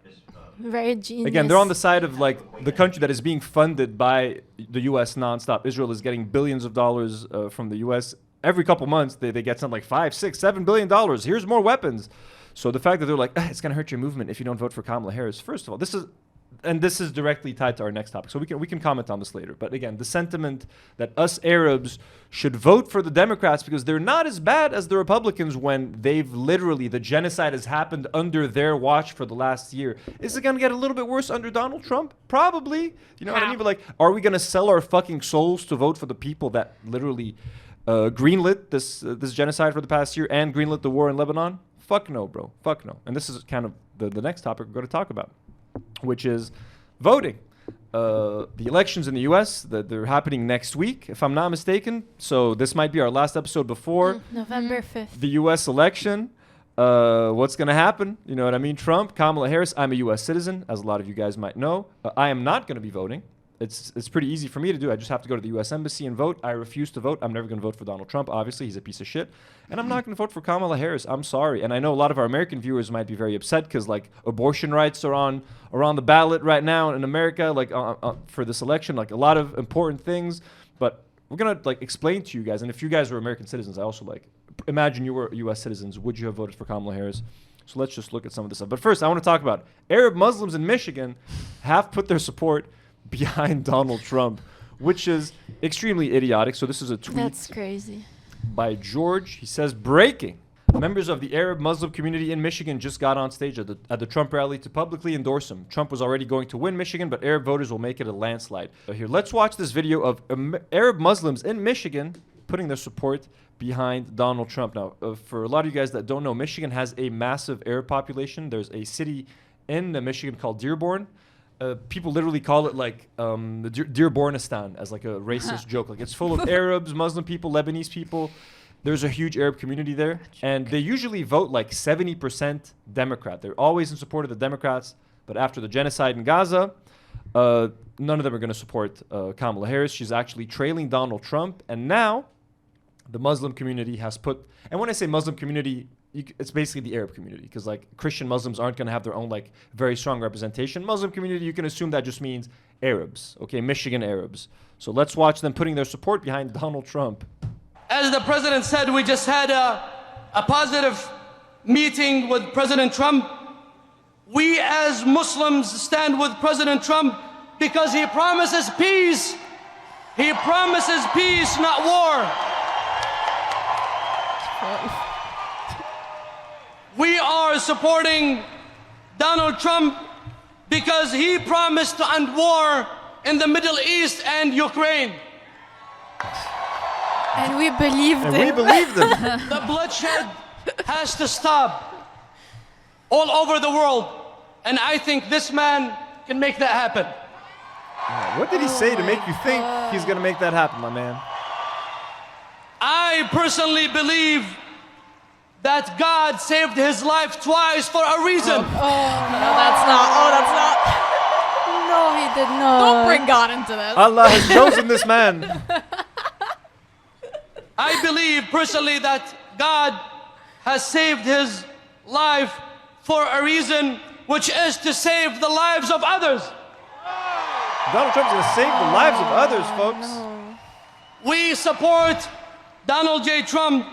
Very genius. Again, they're on the side of like the country that is being funded by the U.S. nonstop. Israel is getting billions of dollars from the U.S. Every couple months. They get something like $5, $6, $7 billion. Here's more weapons. So the fact that they're like, it's going to hurt your movement if you don't vote for Kamala Harris. First of all, this is directly tied to our next topic. So we can comment on this later. But again, the sentiment that us Arabs should vote for the Democrats because they're not as bad as the Republicans when they've literally, the genocide has happened under their watch for the last year. Is it going to get a little bit worse under Donald Trump? Probably. You know what I mean? But like, are we going to sell our fucking souls to vote for the people that literally greenlit this genocide for the past year and greenlit the war in Lebanon? Fuck no, bro. Fuck no. And this is kind of the next topic we're going to talk about, which is voting. The elections in the U.S., they're happening next week, if I'm not mistaken. So this might be our last episode before November 5th. the U.S. election. What's going to happen? You know what I mean? Trump, Kamala Harris. I'm a U.S. citizen, as a lot of you guys might know. I am not going to be voting. It's pretty easy for me to do. I just have to go to the U.S. Embassy and vote. I refuse to vote. I'm never going to vote for Donald Trump. Obviously, he's a piece of shit. And I'm not going to vote for Kamala Harris. I'm sorry. And I know a lot of our American viewers might be very upset because, like, abortion rights are on the ballot right now in America, like, for this election. Like, a lot of important things. But we're going to, like, explain to you guys. And if you guys are American citizens, I also, like, imagine you were U.S. citizens. Would you have voted for Kamala Harris? So let's just look at some of this stuff. But first, I want to talk about Arab Muslims in Michigan have put their support behind Donald Trump, which is extremely idiotic. So this is a tweet. That's crazy. By George. He says, breaking. Members of the Arab Muslim community in Michigan just got on stage at the Trump rally to publicly endorse him. Trump was already going to win Michigan, but Arab voters will make it a landslide. Here, let's watch this video of Arab Muslims in Michigan putting their support behind Donald Trump. Now, for a lot of you guys that don't know, Michigan has a massive Arab population. There's a city in Michigan called Dearborn. People literally call it like the Dearbornistan as like a racist joke. Like it's full of Arabs, Muslim people, Lebanese people. There's a huge Arab community there. And they usually vote like 70% Democrat. They're always in support of the Democrats. But after the genocide in Gaza, none of them are going to support Kamala Harris. She's actually trailing Donald Trump. And now the Muslim community has put, and when I say Muslim community, it's basically the Arab community because like Christian Muslims aren't going to have their own like very strong representation. Muslim community, you can assume that just means Arabs, okay, Michigan Arabs. So let's watch them putting their support behind Donald Trump. As the president said, we just had a positive meeting with President Trump. We as Muslims stand with President Trump because he promises peace. He promises peace, not war. We are supporting Donald Trump because he promised to end war in the Middle East and Ukraine. And we believed him. We believed him. The bloodshed has to stop all over the world. And I think this man can make that happen. What did he say to make you think he's going to make that happen, my man? I personally believe that God saved his life twice for a reason. No, that's not. No, he did not. Don't bring God into this. Allah has chosen this man. I believe personally that God has saved his life for a reason, which is to save the lives of others. Donald Trump's going to save the lives of others, folks. No. We support Donald J. Trump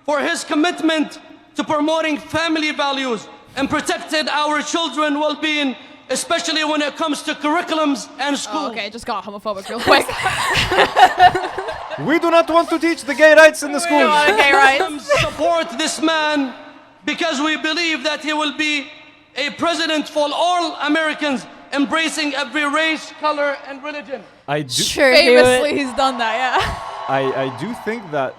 for his commitment to promoting family values and protecting our children's well-being, especially when it comes to curriculums and schools. Okay, just got homophobic real quick. We do not want to teach the gay rights in the schools. Gay rights. Support this man because we believe that he will be a president for all Americans, embracing every race, color, and religion. Famously, he's done that, yeah. I do think that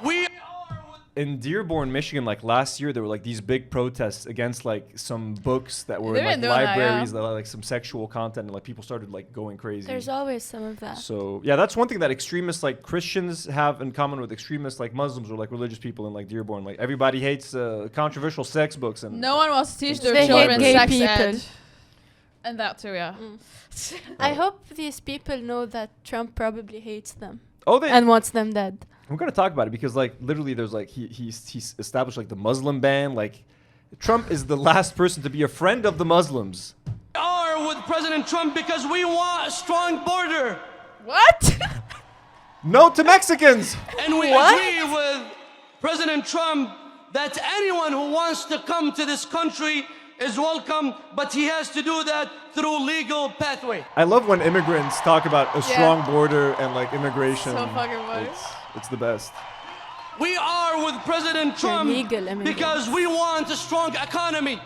in Dearborn, Michigan, like last year, there were like these big protests against like some books that were in like libraries that had like some sexual content, and like people started like going crazy. There's always some of that. So yeah, that's one thing that extremists like Christians have in common with extremists like Muslims or like religious people in like Dearborn. Like everybody hates controversial sex books, and no one wants to teach their children sex ed. And that too, yeah. I hope these people know that Trump probably hates them. Oh, and wants them dead. We're gonna talk about it because like literally there's like he's established like the Muslim ban. Like Trump is the last person to be a friend of the Muslims. We are with President Trump because we want a strong border. What? No to Mexicans. And we agree with President Trump that anyone who wants to come to this country is welcome, but he has to do that through legal pathway. I love when immigrants talk about a strong border and like immigration. So fucking funny. It's the best. We are with President Trump because we want a strong economy.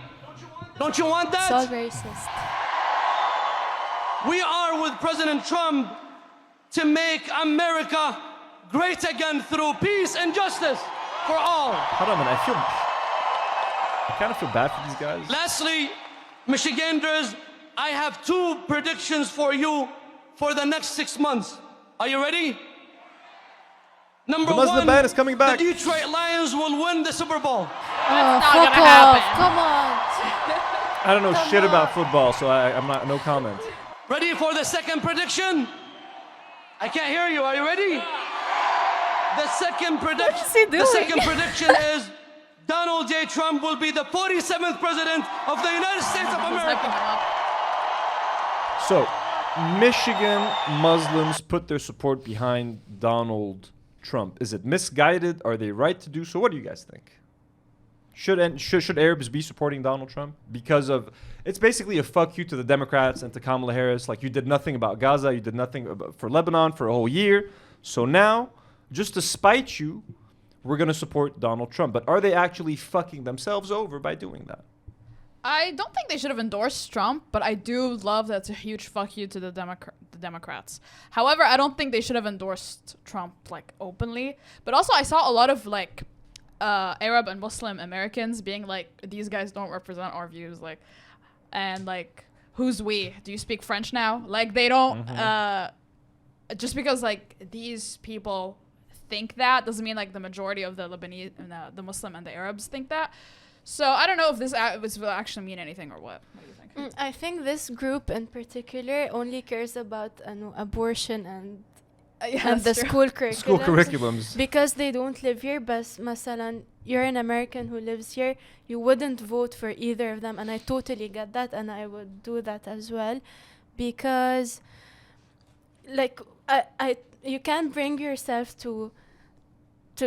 Don't you want that? So racist. We are with President Trump to make America great again through peace and justice for all. Hold on, man. I kind of feel bad for these guys. Lastly, Michiganders, I have 2 predictions for you for the next 6 months. Are you ready? Number the Muslim 1, ban is coming back. The Detroit Lions will win the Super Bowl. That's not gonna happen. Come on. I don't know shit about football, so I'm not. No comment. Ready for the second prediction? I can't hear you. Are you ready? The second prediction. The second prediction is Donald J. Trump will be the 47th president of the United States of America. So, Michigan Muslims put their support behind Donald Trump. Is it misguided? Are they right to do so? What do you guys think? Should Arabs be supporting Donald Trump? Because of, it's basically a fuck you to the Democrats and to Kamala Harris. Like, you did nothing about Gaza, you did nothing for Lebanon for a whole year. So now, just to spite you, we're going to support Donald Trump. But are they actually fucking themselves over by doing that? I don't think they should have endorsed Trump, but I do love that it's a huge fuck you to the Democrats. However, I don't think they should have endorsed Trump like openly. But also, I saw a lot of like Arab and Muslim Americans being like, these guys don't represent our views, like, and like, who's we? Do you speak French now? Like, they don't. Just because like these people think that doesn't mean like the majority of the Lebanese, the Muslim and the Arabs think that. So I don't know if this will actually mean anything or what. What do you think? I think this group in particular only cares about abortion and the school curriculums. Because they don't live here. But masalan, you're an American who lives here, you wouldn't vote for either of them, and I totally get that, and I would do that as well, because like you can't bring yourself to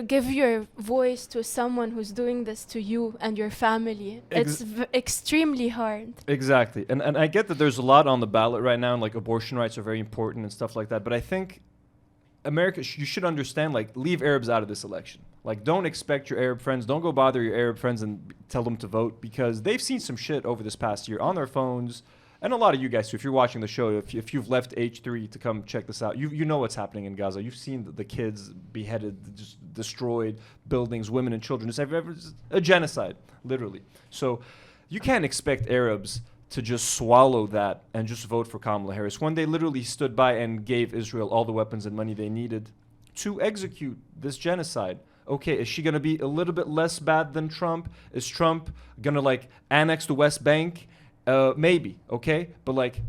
give your voice to someone who's doing this to you and your family. It's extremely hard. Exactly. And I get that there's a lot on the ballot right now, and like abortion rights are very important and stuff like that. But I think America, you should understand, like, leave Arabs out of this election. Like, don't expect your Arab friends, don't go bother your Arab friends and tell them to vote, because they've seen some shit over this past year on their phones. And a lot of you guys too, if you're watching the show, if you've left H3 to come check this out, you know what's happening in Gaza. You've seen the kids beheaded, just destroyed, buildings, women and children. It's a genocide, literally. So you can't expect Arabs to just swallow that and just vote for Kamala Harris when they literally stood by and gave Israel all the weapons and money they needed to execute this genocide. Okay, is she going to be a little bit less bad than Trump? Is Trump going to like annex the West Bank? Maybe, okay? But like,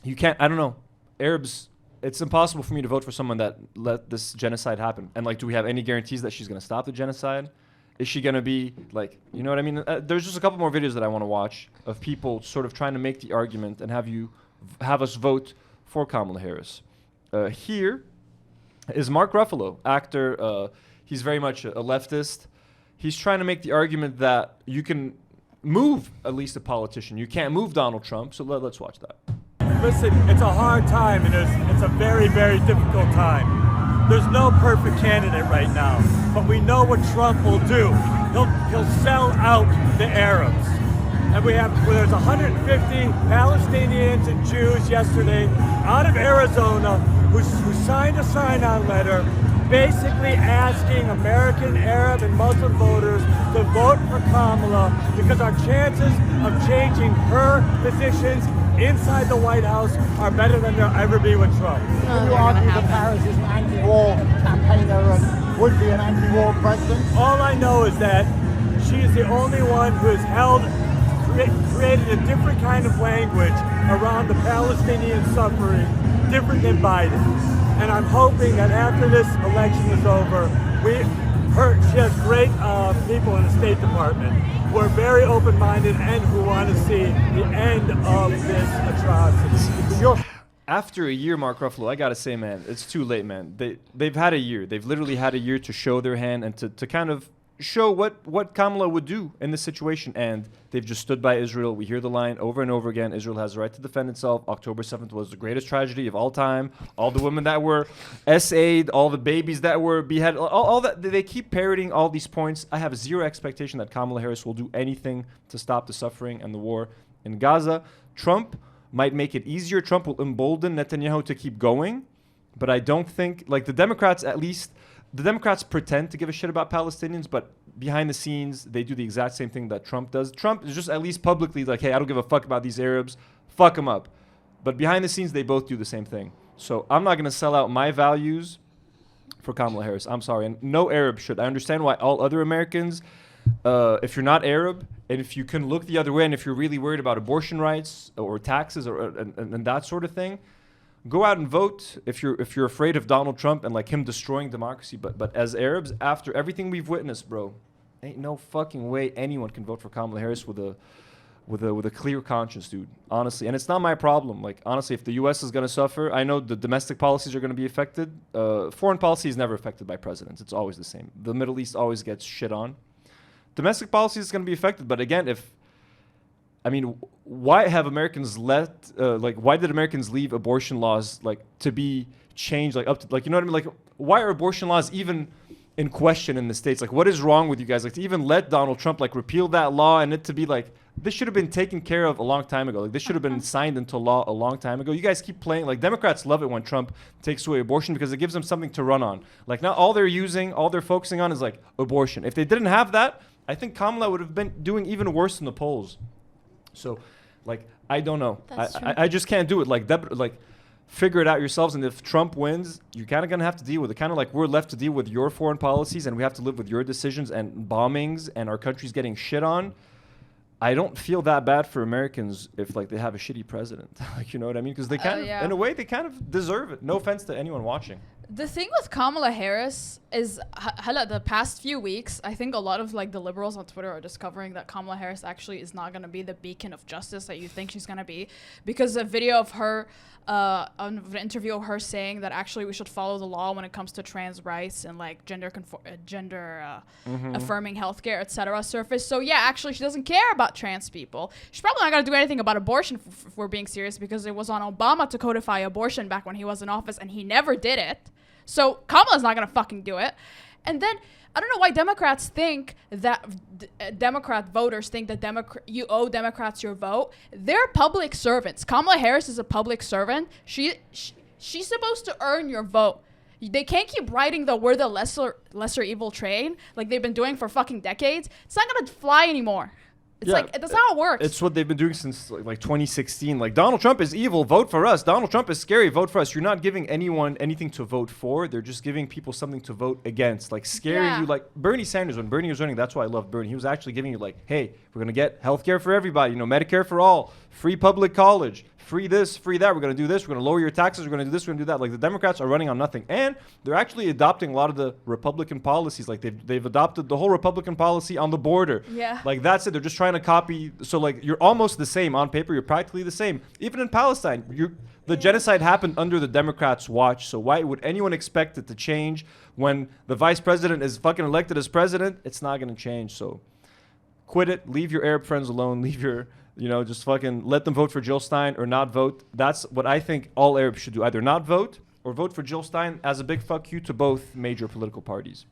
you can't, I don't know. Arabs, it's impossible for me to vote for someone that let this genocide happen. And like, do we have any guarantees that she's going to stop the genocide? Is she going to be like, you know what I mean? There's just a couple more videos that I want to watch of people sort of trying to make the argument and have us vote for Kamala Harris. Here is Mark Ruffalo, actor. He's very much a leftist. He's trying to make the argument that you can move at least a politician. You can't move Donald Trump, so let's watch that. Listen, it's a hard time, and it's a very, very difficult time. There's no perfect candidate right now, but we know what Trump will do. He'll sell out the Arabs. And there's 150 Palestinians and Jews yesterday out of Arizona who signed a sign-on letter basically asking American, Arab, and Muslim voters to vote for Kamala because our chances of changing her positions inside the White House are better than they'll ever be with Trump. You argue that Harris is an anti-war campaigner and would be an anti-war president? All I know is that she is the only one who has created a different kind of language around the Palestinian suffering, different than Biden. And I'm hoping that after this election is over, she has great people in the State Department. who are very open-minded and who want to see the end of this atrocity. After a year, Mark Ruffalo, I gotta say, man, it's too late, man. They've had a year. They've literally had a year to show their hand and to kind of show what Kamala would do in this situation. And they've just stood by Israel. We hear the line over and over again. Israel has the right to defend itself. October 7th was the greatest tragedy of all time. All the women that were SA'd, all the babies that were beheaded, all that. They keep parroting all these points. I have zero expectation that Kamala Harris will do anything to stop the suffering and the war in Gaza. Trump might make it easier. Trump will embolden Netanyahu to keep going. But I don't think, like the Democrats at least, the Democrats pretend to give a shit about Palestinians, but behind the scenes, they do the exact same thing that Trump does. Trump is just at least publicly like, hey, I don't give a fuck about these Arabs. Fuck them up. But behind the scenes, they both do the same thing. So I'm not going to sell out my values for Kamala Harris. I'm sorry. And no Arab should. I understand why all other Americans, if you're not Arab, and if you can look the other way, and if you're really worried about abortion rights or taxes and that sort of thing, go out and vote if you're afraid of Donald Trump and like him destroying democracy. But as Arabs, after everything we've witnessed, bro, ain't no fucking way anyone can vote for Kamala Harris with a clear conscience, dude. Honestly, and it's not my problem. Like honestly, if the U.S. is gonna suffer, I know the domestic policies are gonna be affected. Foreign policy is never affected by presidents. It's always the same. The Middle East always gets shit on. Domestic policy is gonna be affected. But again, why have Americans why did Americans leave abortion laws to be changed up to you know what I mean? Like why are abortion laws even in question in the States? Like what is wrong with you guys? Like to even let Donald Trump repeal that law and it to be this should have been taken care of a long time ago. Like this should have been signed into law a long time ago. You guys keep playing Democrats love it when Trump takes away abortion because it gives them something to run on. Now all they're focusing on is abortion. If they didn't have that, I think Kamala would have been doing even worse in the polls. So, I don't know. I just can't do it. Figure it out yourselves. And if Trump wins, you're kind of going to have to deal with it. Kind of we're left to deal with your foreign policies and we have to live with your decisions and bombings and our country's getting shit on. I don't feel that bad for Americans if they have a shitty president. You know what I mean? Because they in a way, they kind of deserve it. No offense to anyone watching. The thing with Kamala Harris is, the past few weeks, I think a lot of the liberals on Twitter are discovering that Kamala Harris actually is not going to be the beacon of justice that you think she's going to be, because a video of her, an interview of her saying that actually we should follow the law when it comes to trans rights and gender affirming healthcare, etc. surfaced. So yeah, actually she doesn't care about trans people. She's probably not going to do anything about abortion if we're being serious, because it was on Obama to codify abortion back when he was in office and he never did it. So Kamala's not going to fucking do it. And then I don't know why Democrats think that Democrat voters think that you owe Democrats your vote. They're public servants. Kamala Harris is a public servant. She's supposed to earn your vote. They can't keep riding we're the lesser evil train like they've been doing for fucking decades. It's not going to fly anymore. It's that's how it works. It's what they've been doing since 2016. Donald Trump is evil, vote for us. Donald Trump is scary, vote for us. You're not giving anyone anything to vote for. They're just giving people something to vote against. Scaring you. Bernie Sanders, when Bernie was running, that's why I love Bernie. He was actually giving you hey, we're going to get healthcare for everybody, Medicare for all, free public college, free this, free that. We're going to do this. We're going to lower your taxes. We're going to do this. We're going to do that. The Democrats are running on nothing. And they're actually adopting a lot of the Republican policies. They've adopted the whole Republican policy on the border. Yeah. That's it. They're just trying to copy. So you're almost the same on paper. You're practically the same. Even in Palestine, the genocide happened under the Democrats' watch. So why would anyone expect it to change when the vice president is fucking elected as president? It's not going to change. So quit it. Leave your Arab friends alone. Leave your... just fucking let them vote for Jill Stein or not vote. That's what I think all Arabs should do. Either not vote or vote for Jill Stein as a big fuck you to both major political parties.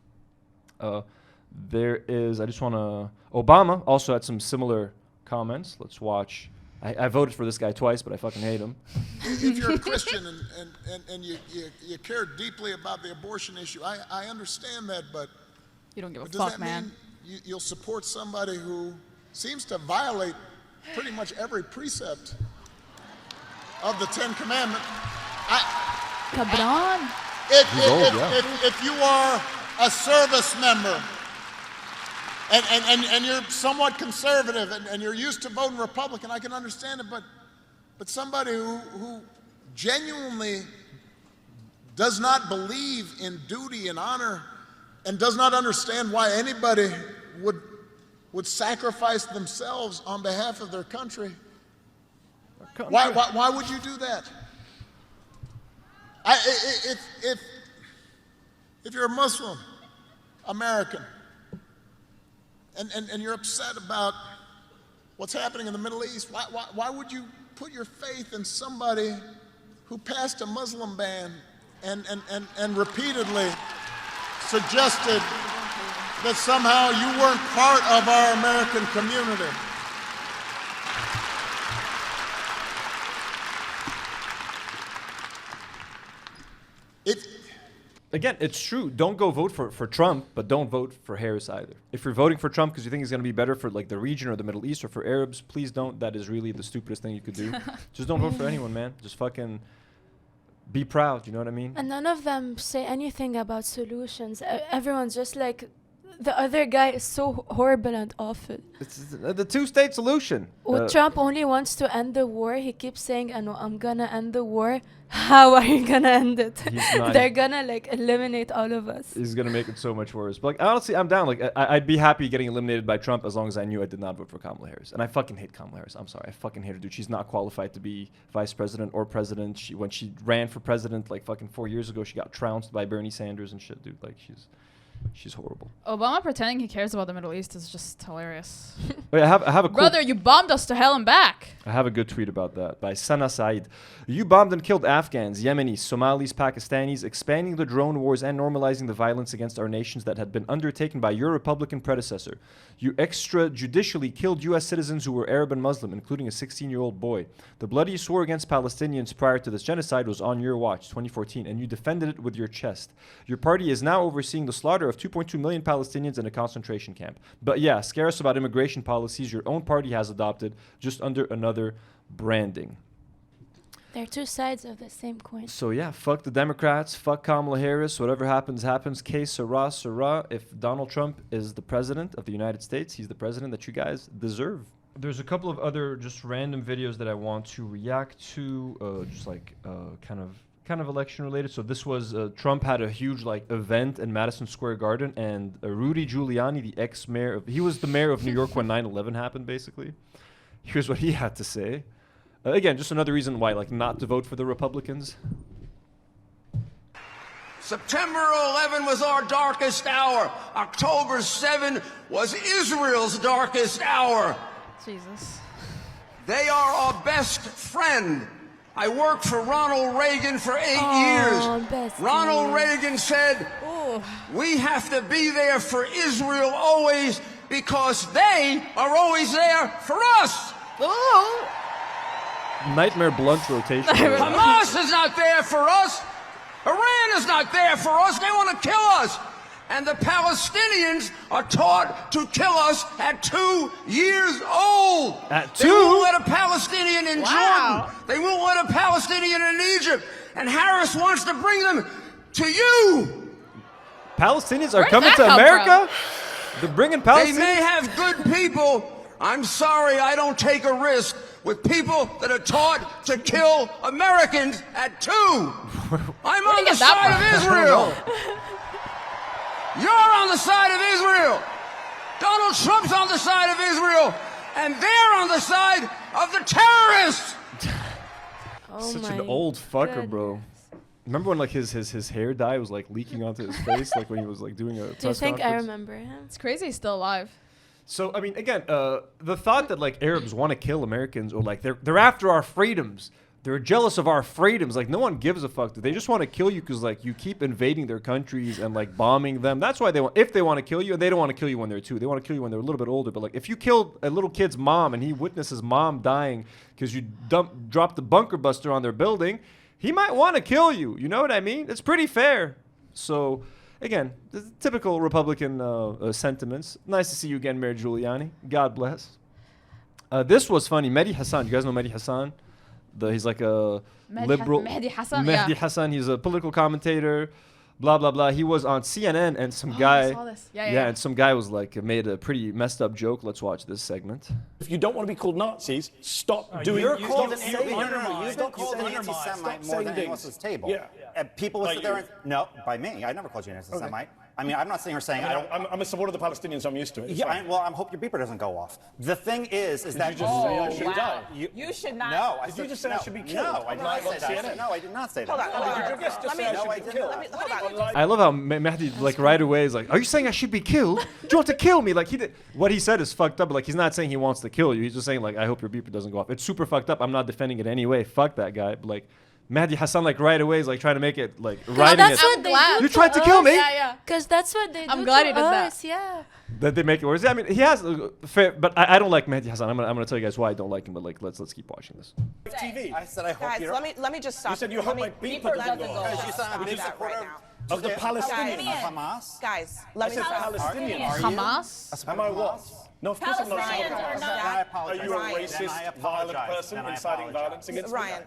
Obama also had some similar comments. Let's watch. I voted for this guy twice, but I fucking hate him. If you're a Christian and you care deeply about the abortion issue, I understand that, but... You don't give a fuck, man. Does that mean you'll support somebody who seems to violate pretty much every precept of the Ten Commandments? Cabron. If you are a service member and you're somewhat conservative and you're used to voting Republican, I can understand it, but somebody who genuinely does not believe in duty and honor and does not understand why anybody would would sacrifice themselves on behalf of their country. Why would you do that? If you're a Muslim American and you're upset about what's happening in the Middle East, why would you put your faith in somebody who passed a Muslim ban and repeatedly suggested that somehow you weren't part of our American community? Again, it's true. Don't go vote for Trump, but don't vote for Harris either. If you're voting for Trump because you think he's going to be better for like the region or the Middle East or for Arabs, please don't. That is really the stupidest thing you could do. Just don't vote for anyone, man. Just fucking be proud. You know what I mean? And none of them say anything about solutions. Everyone's just like, the other guy is so horrible and awful. It's the two-state solution. Trump only wants to end the war. He keeps saying, I'm gonna end the war. How are you gonna end it? They're gonna like eliminate all of us. He's gonna make it so much worse. But like, honestly, I'm down. Like I'd be happy getting eliminated by Trump as long as I knew I did not vote for Kamala Harris. And I fucking hate Kamala Harris. I'm sorry. I fucking hate her, dude. She's not qualified to be vice president or president. When she ran for president like fucking 4 years ago, she got trounced by Bernie Sanders and shit, dude. Like she's horrible. Obama pretending he cares about the Middle East is just hilarious. Wait, I have a brother, you bombed us to hell and back. I have a good tweet about that by Sana Saeed. You bombed and killed Afghans, Yemenis, Somalis, Pakistanis, expanding the drone wars and normalizing the violence against our nations that had been undertaken by your Republican predecessor. You extrajudicially killed U.S. citizens who were Arab and Muslim, including a 16-year-old boy. The blood you swore against Palestinians prior to this genocide was on your watch, 2014, and you defended it with your chest. Your party is now overseeing the slaughter of 2.2 million Palestinians in a concentration camp. But yeah, scare us about immigration policies your own party has adopted, just under another branding. They're two sides of the same coin. So yeah, fuck the Democrats, fuck Kamala Harris, whatever happens, happens. Que sera, sera. If Donald Trump is the president of the United States, he's the president that you guys deserve. There's a couple of other just random videos that I want to react to, just like kind of election related. So this was Trump had a huge like event in Madison Square Garden, and Rudy Giuliani, the ex-mayor, he was the mayor of New York when 9/11 happened. Basically, here's what he had to say. Again, just another reason why like not to vote for the Republicans. September 11 was our darkest hour. October 7 was Israel's darkest hour. Jesus. They are our best friend. I worked for Ronald Reagan for 8 years. Ronald Reagan said, we have to be there for Israel always because they are always there for us. Nightmare blunt rotation. Hamas is not there for us. Iran is not there for us. They want to kill us. And the Palestinians are taught to kill us at 2 years old. At 2? They won't let a Palestinian in Jordan. They won't let a Palestinian in Egypt. And Harris wants to bring them to you. Palestinians are coming to America? They're bringing Palestinians? They may have good people. I'm sorry I don't take a risk with people that are taught to kill Americans at 2. I'm on the side of Israel. You're on the side of Israel. Donald Trump's on the side of Israel. And they're on the side of the terrorists. Such an old fucker, bro. Remember when like his hair dye was like leaking onto his face, like when he was like doing a press conference? Do you think I remember him? It's crazy he's still alive. So I mean, again, the thought that like Arabs want to kill Americans or like they're after our freedoms, they're jealous of our freedoms. Like no one gives a fuck. They just want to kill you because like you keep invading their countries and like bombing them. That's why they want. If they want to kill you, and they don't want to kill you when they're 2. They want to kill you when they're a little bit older. But like if you killed a little kid's mom and he witnesses mom dying because you dropped the bunker buster on their building, he might want to kill you. You know what I mean? It's pretty fair. So. Again, the typical Republican sentiments. Nice to see you again, Mayor Giuliani. God bless. This was funny. Mehdi Hassan. You guys know Mehdi Hassan? He's like a liberal. Mehdi Hassan. Mehdi Hassan. He's a political commentator. Blah blah blah. He was on CNN, and some guy. I saw this. Yeah. And some guy was like made a pretty messed up joke. Let's watch this segment. If you don't want to be called Nazis, stop doing. You're called an anti-Semite more than anyone else at this table. Yeah. People will sit there and no, by me. I never called you an anti-Semite. I mean, I'm not sitting here saying I'm a supporter of the Palestinians. I'm used to it. Yeah, I hope your beeper doesn't go off. The thing is that you just say I should die? You should not. No, Did you just say I should be killed? No, I did not say that. No, I did not say that. I love how Mehdi like right away is like, "Are you saying I should be killed? Do you want to kill me?" Like he did. What he said is fucked up. But like he's not saying he wants to kill you. He's just saying like, "I hope your beeper doesn't go off." It's super fucked up. I'm not defending it anyway. Fuck that guy. But like. Mehdi Hassan like right away is like trying to make it like writing that's it. What they do you tried to kill me. Yeah. Because that's what they do. I'm glad to he did us, that. Yeah. That they make it worse. Yeah, I mean he has fair, but I don't like Mehdi Hassan. I'm gonna tell you guys why I don't like him. But like let's keep watching this. TV. I said I hope Guys, let me just stop. You said you hope my beeper doesn't go off. You said I'm a big supporter of the Palestinians. Hamas. Guys, let me stop. Palestinians. Hamas. Am I what? No, of course I'm not saying that. Are you a racist, violent person inciting violence against me? Ryan,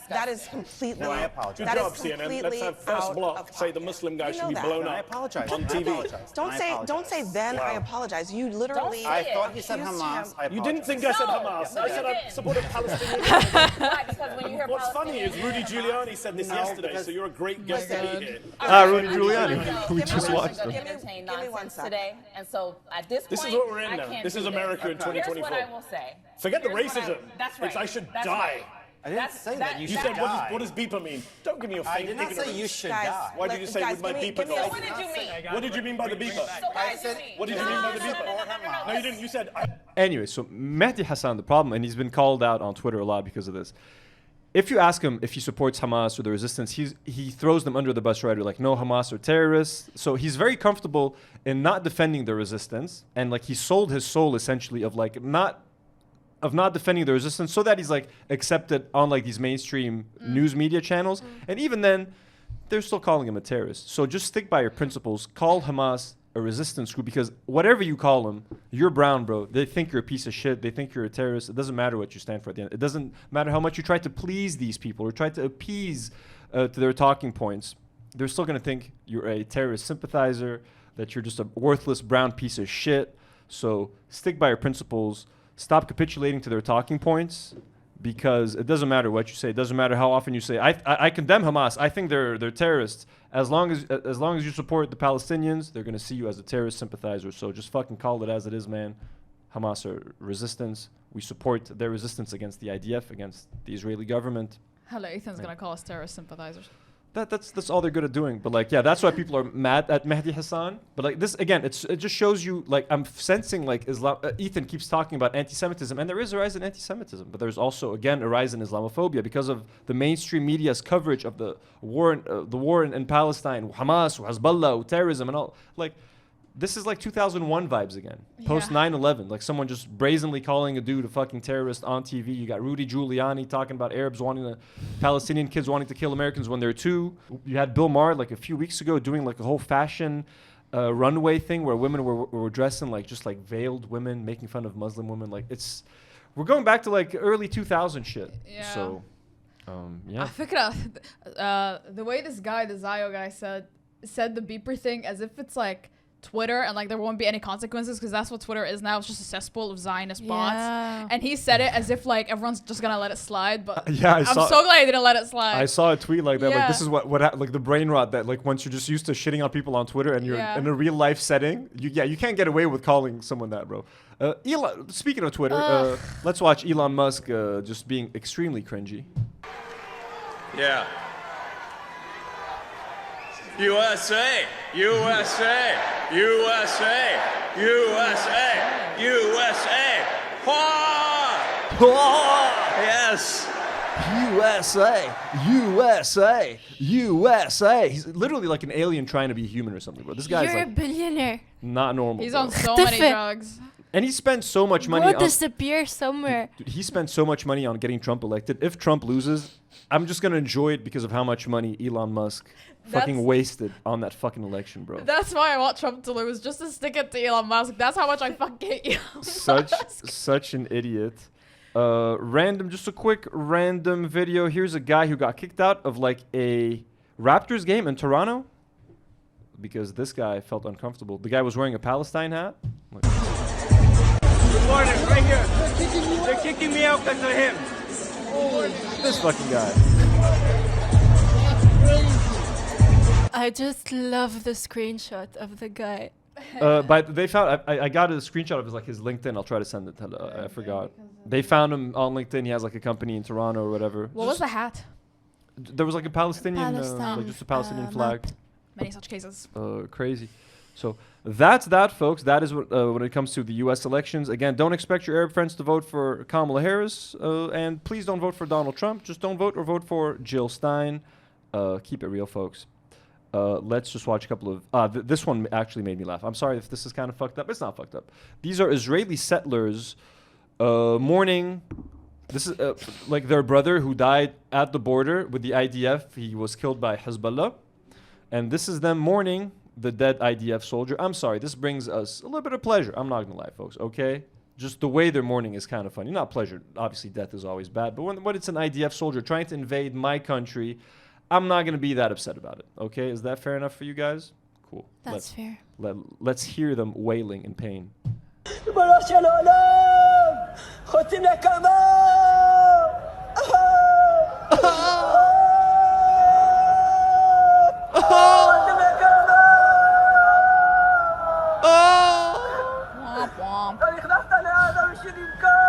that is completely. No, I apologize. Good job, CNN. Let's have first block say the Muslim guy should be blown up. I apologize. On TV. Don't say then I apologize. You literally. I thought you said Hamas. You didn't think I said Hamas. I said I supported Palestinians. Why? Because when you hear What's funny is Rudy Giuliani said this yesterday, so you're a great guest to be here. Rudy Giuliani. We just watched him. Give me 1 second today, and so at this point, this is what we're in now. This is America in 2024. Here's what I will say. Forget the racism. That's right. It's I should die. Right. I didn't say that. You said die. what does beeper mean? Don't give me your fake ignorance. I did not say you should die. Why did you say with my beeper go? So what did you mean? What did you mean by the beeper? What did you mean by the beeper? No, you didn't. You said. Anyway, so Mehdi Hassan, the problem, and he's been called out on Twitter a lot because of this. If you ask him if he supports Hamas or the resistance, he throws them under the bus right away, like no, Hamas are terrorists. So he's very comfortable in not defending the resistance, and like he sold his soul essentially of not defending the resistance, so that he's like accepted on like these mainstream news media channels, and even then, they're still calling him a terrorist. So just stick by your principles. Call Hamas a resistance group, because whatever you call them, you're brown, bro. They think you're a piece of shit. They think you're a terrorist. It doesn't matter what you stand for at the end. It doesn't matter how much you try to please these people or try to appease to their talking points. They're still going to think you're a terrorist sympathizer, that you're just a worthless brown piece of shit. So stick by your principles. Stop capitulating to their talking points, because it doesn't matter what you say. It doesn't matter how often you say, I condemn Hamas. I think they're terrorists. As long as you support the Palestinians, they're going to see you as a terrorist sympathizer. So just fucking call it as it is, man. Hamas are resistance. We support their resistance against the IDF, against the Israeli government. Hello, Ethan's going to call us terrorist sympathizers. That's all they're good at doing. But like, yeah, that's why people are mad at Mehdi Hassan. But like this again, it just shows you, like, I'm sensing like Islam. Ethan keeps talking about anti-Semitism, and there is a rise in anti-Semitism, but there's also again a rise in Islamophobia because of the mainstream media's coverage of the war in Palestine, Hamas, Hezbollah, terrorism, and all. Like, this is like 2001 vibes again, post 9/11. Like someone just brazenly calling a dude a fucking terrorist on TV. You got Rudy Giuliani talking about Arabs Palestinian kids wanting to kill Americans when they're 2. You had Bill Maher like a few weeks ago doing like a whole fashion runway thing where women were dressing like just like veiled women, making fun of Muslim women. Like we're going back to like early 2000 shit. Yeah. So, yeah. I figured the way this guy, the Zio guy, said the beeper thing as if it's like Twitter and like there won't be any consequences, because that's what Twitter is now. It's just a cesspool of Zionist bots, and he said it as if like everyone's just gonna let it slide. But yeah, I'm so glad he didn't let it slide. I saw a tweet like that. Like this is what like the brain rot that like once you're just used to shitting on people on Twitter and you're in a real life setting, you can't get away with calling someone that, bro. Speaking of Twitter, let's watch Elon Musk just being extremely cringy. Yeah. USA, USA, USA, USA, USA. Yes. USA, USA, USA. He's literally like an alien trying to be human or something, bro. This guy's You're like a billionaire. Not normal. He's bro. on so many drugs. And he spent so much money on disappear somewhere. Dude, he spent so much money on getting Trump elected. If Trump loses, I'm just gonna enjoy it because of how much money Elon Musk fucking wasted on that fucking election, bro. That's why I want Trump to lose, just to stick it to Elon Musk. That's how much I fucking hate Elon Musk. Such an idiot. Just a quick random video. Here's a guy who got kicked out of like a Raptors game in Toronto because this guy felt uncomfortable. The guy was wearing a Palestine hat. Good morning, right here. They're kicking me out because of him. This fucking guy. I just love the screenshot of the guy. But they found I got a screenshot of his LinkedIn. I'll try to send it. I forgot. They found him on LinkedIn. He has like a company in Toronto or whatever. What was the hat? There was like a Palestinian, like just a Palestinian flag. Many such cases. Crazy. So that's that, folks. That is what when it comes to the U.S. elections. Again, don't expect your Arab friends to vote for Kamala Harris, and please don't vote for Donald Trump. Just don't vote or vote for Jill Stein. Keep it real, folks. Let's just watch a couple of... this one actually made me laugh. I'm sorry if this is kind of fucked up. It's not fucked up. These are Israeli settlers mourning... This is like their brother who died at the border with the IDF. He was killed by Hezbollah. And this is them mourning the dead IDF soldier. I'm sorry. This brings us a little bit of pleasure. I'm not going to lie, folks. Okay? Just the way they're mourning is kind of funny. Not pleasure. Obviously, death is always bad. But when it's an IDF soldier trying to invade my country... I'm not going to be that upset about it. Okay? Is that fair enough for you guys? Cool. That's fair. Let's hear them wailing in pain.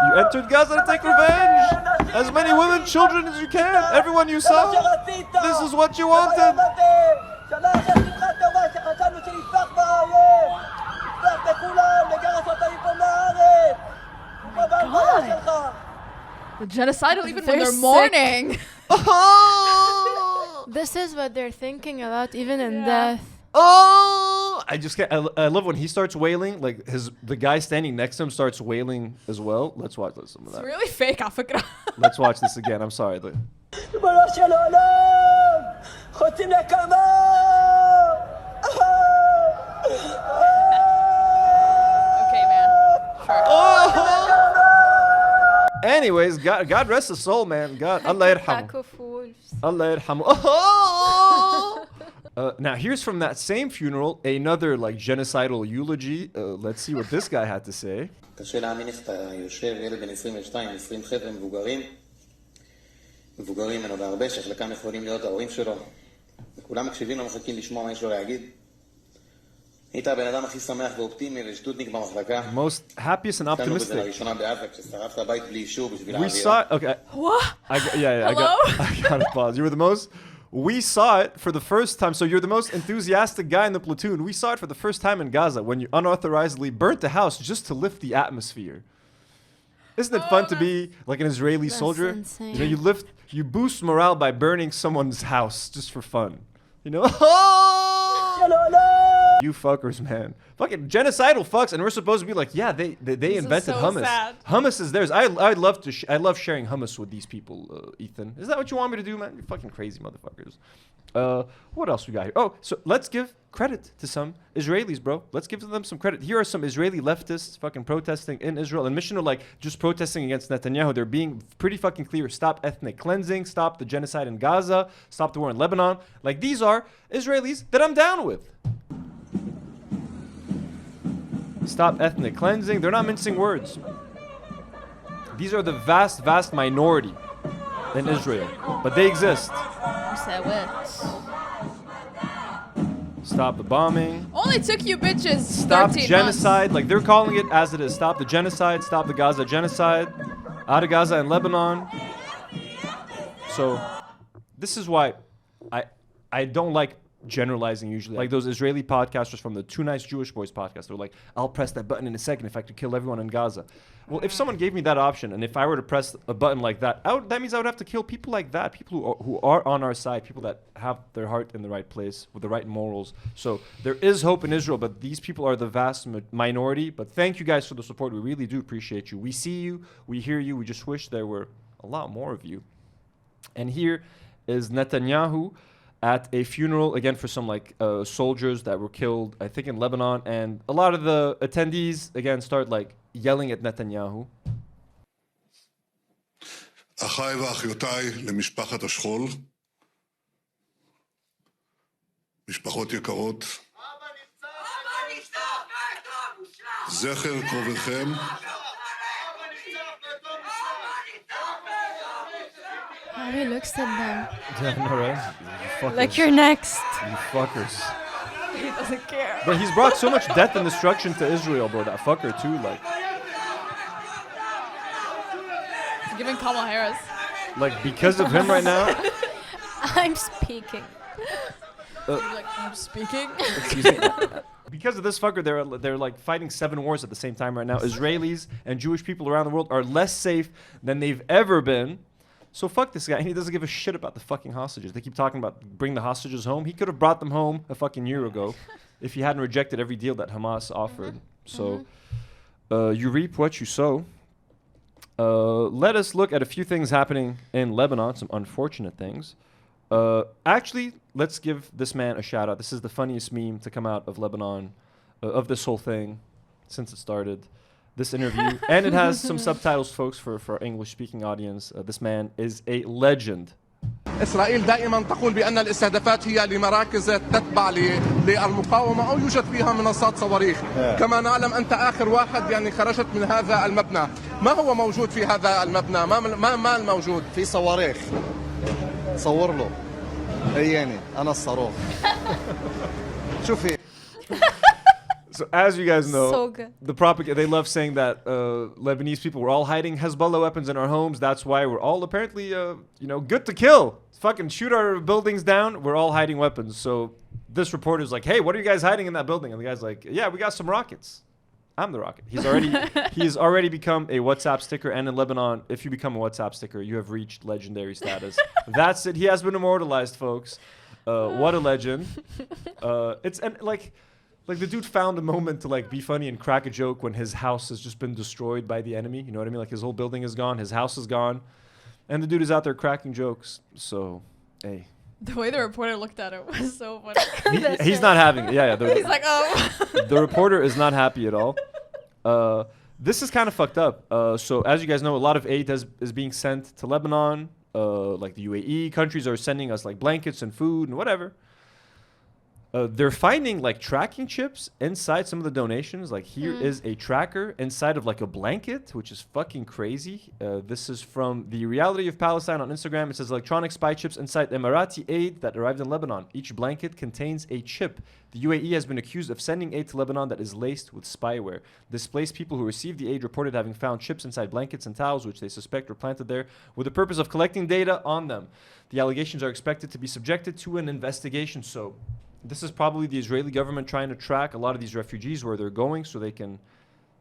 You entered Gaza to take revenge! As many women, children as you can! Everyone you saw! This is what you wanted! The genocidal even when they're mourning. This is what they're thinking about even in death. Oh! I just can't. I love when he starts wailing. Like the guy standing next to him starts wailing as well. Let's watch some of that. It's really fake, Africa. Let's watch this again. I'm sorry. Okay, man. Sure. Anyways, God rest his soul, man. God, Allah yarhamu. Allah yarhamu. Now, here's from that same funeral, another like genocidal eulogy. Let's see what this guy had to say. קשה להאמין איך אתה יושב, ילד בן 22, 20 חבר'ה מבוגרים ממנו בהרבה, שחלקם יכולים להיות ההורים שלו. וכולם מקשיבים לו, מחכים לשמוע מה יש לו להגיד. היית הבן אדם הכי שמח ואופטימי ושטותניק במחלקה. Most happiest and optimistic. קטנו בזה לראשונה בעזה, כששרפת הבית בלי אישור בשביל We האווירה. saw it. Okay. What? I got to pause. You were the most... We saw it for the first time. So you're the most enthusiastic guy in the platoon. We saw it for the first time in Gaza when you unauthorizedly burnt the house just to lift the atmosphere. Isn't it fun to be like an Israeli soldier? Insane. You know, you boost morale by burning someone's house just for fun. You know? You fuckers, man. Fucking genocidal fucks, and we're supposed to be like, yeah, they invented hummus. Sad. Hummus is theirs. I love sharing hummus with these people, Ethan. Is that what you want me to do, man? You fucking crazy motherfuckers. What else we got here? Oh, so let's give credit to some Israelis, bro. Let's give them some credit. Here are some Israeli leftists fucking protesting in Israel. And mission of like just protesting against Netanyahu. They're being pretty fucking clear. Stop ethnic cleansing. Stop the genocide in Gaza. Stop the war in Lebanon. Like these are Israelis that I'm down with. Stop ethnic cleansing. They're not mincing words. These are the vast, vast minority in Israel. But they exist. Stop the bombing. Only took you bitches Stop 13 genocide. months. Like they're calling it as it is. Stop the genocide. Stop the Gaza genocide. Out of Gaza and Lebanon. So this is why I don't like generalizing usually. Like those Israeli podcasters from the Two Nice Jewish Boys podcast. They're like, I'll press that button in a second if I could kill everyone in Gaza. Well, if someone gave me that option, and if I were to press a button like that, that means I would have to kill people like that, people who are on our side, people that have their heart in the right place with the right morals. So there is hope in Israel, but these people are the vast minority. But thank you guys for the support. We really do appreciate you. We see you. We hear you. We just wish there were a lot more of you. And here is Netanyahu at a funeral, again, for some like soldiers that were killed, I think in Lebanon. And a lot of the attendees, again, start like yelling at Netanyahu. אחיי ואחיותיי למשפחת השכול, משפחות יקרות, זכר קרוביכם, How he looks at them. Yeah, no, right? fuckers. Like you're next. You fuckers. He doesn't care. But he's brought so much death and destruction to Israel, bro. That fucker too, like. He's giving Kamala Harris. Like because of him right now. I'm speaking. I'm speaking. Excuse me. Because of this fucker, they're like fighting 7 wars at the same time right now. Israelis and Jewish people around the world are less safe than they've ever been. So fuck this guy, and he doesn't give a shit about the fucking hostages. They keep talking about bring the hostages home. He could have brought them home a fucking year ago if he hadn't rejected every deal that Hamas offered. So you reap what you sow. Let us look at a few things happening in Lebanon, some unfortunate things. Actually, let's give this man a shout out. This is the funniest meme to come out of Lebanon, of this whole thing since it started. This interview, and it has some subtitles, folks, for our English-speaking audience. This man is a legend. إسرائيل دائما تقول بأن الاستهدافات هي لمراكز تتبع للمقاومة أو يوجد فيها منصات صواريخ. كما نعلم أنت آخر واحد يعني خرجت من هذا المبنى. ما هو موجود في هذا المبنى؟ ما الموجود؟ في صواريخ. صور له. هياني أنا الصاروخ. شوفي. So as you guys know, So good. they love saying that Lebanese people were all hiding Hezbollah weapons in our homes. That's why we're all apparently, good to kill. Fucking shoot our buildings down. We're all hiding weapons. So this reporter's like, hey, what are you guys hiding in that building? And the guy's like, yeah, we got some rockets. I'm the rocket. He's already become a WhatsApp sticker. And in Lebanon, if you become a WhatsApp sticker, you have reached legendary status. That's it. He has been immortalized, folks. What a legend. Like the dude found a moment to like be funny and crack a joke when his house has just been destroyed by the enemy. You know what I mean? Like his whole building is gone, his house is gone, and the dude is out there cracking jokes. So, hey. The way the reporter looked at it was so funny. He's not having it. Yeah. He's like, oh. The reporter is not happy at all. This is kind of fucked up. So as you guys know, a lot of aid is being sent to Lebanon. Like the UAE countries are sending us like blankets and food and whatever. They're finding like tracking chips inside some of the donations. Like here is a tracker inside of like a blanket, which is fucking crazy. This is from the Reality of Palestine on Instagram. It says electronic spy chips inside Emirati aid that arrived in Lebanon. Each blanket contains a chip. The UAE has been accused of sending aid to Lebanon that is laced with spyware. Displaced people who received the aid reported having found chips inside blankets and towels, which they suspect were planted there with the purpose of collecting data on them. The allegations are expected to be subjected to an investigation. So this is probably the Israeli government trying to track a lot of these refugees where they're going so they can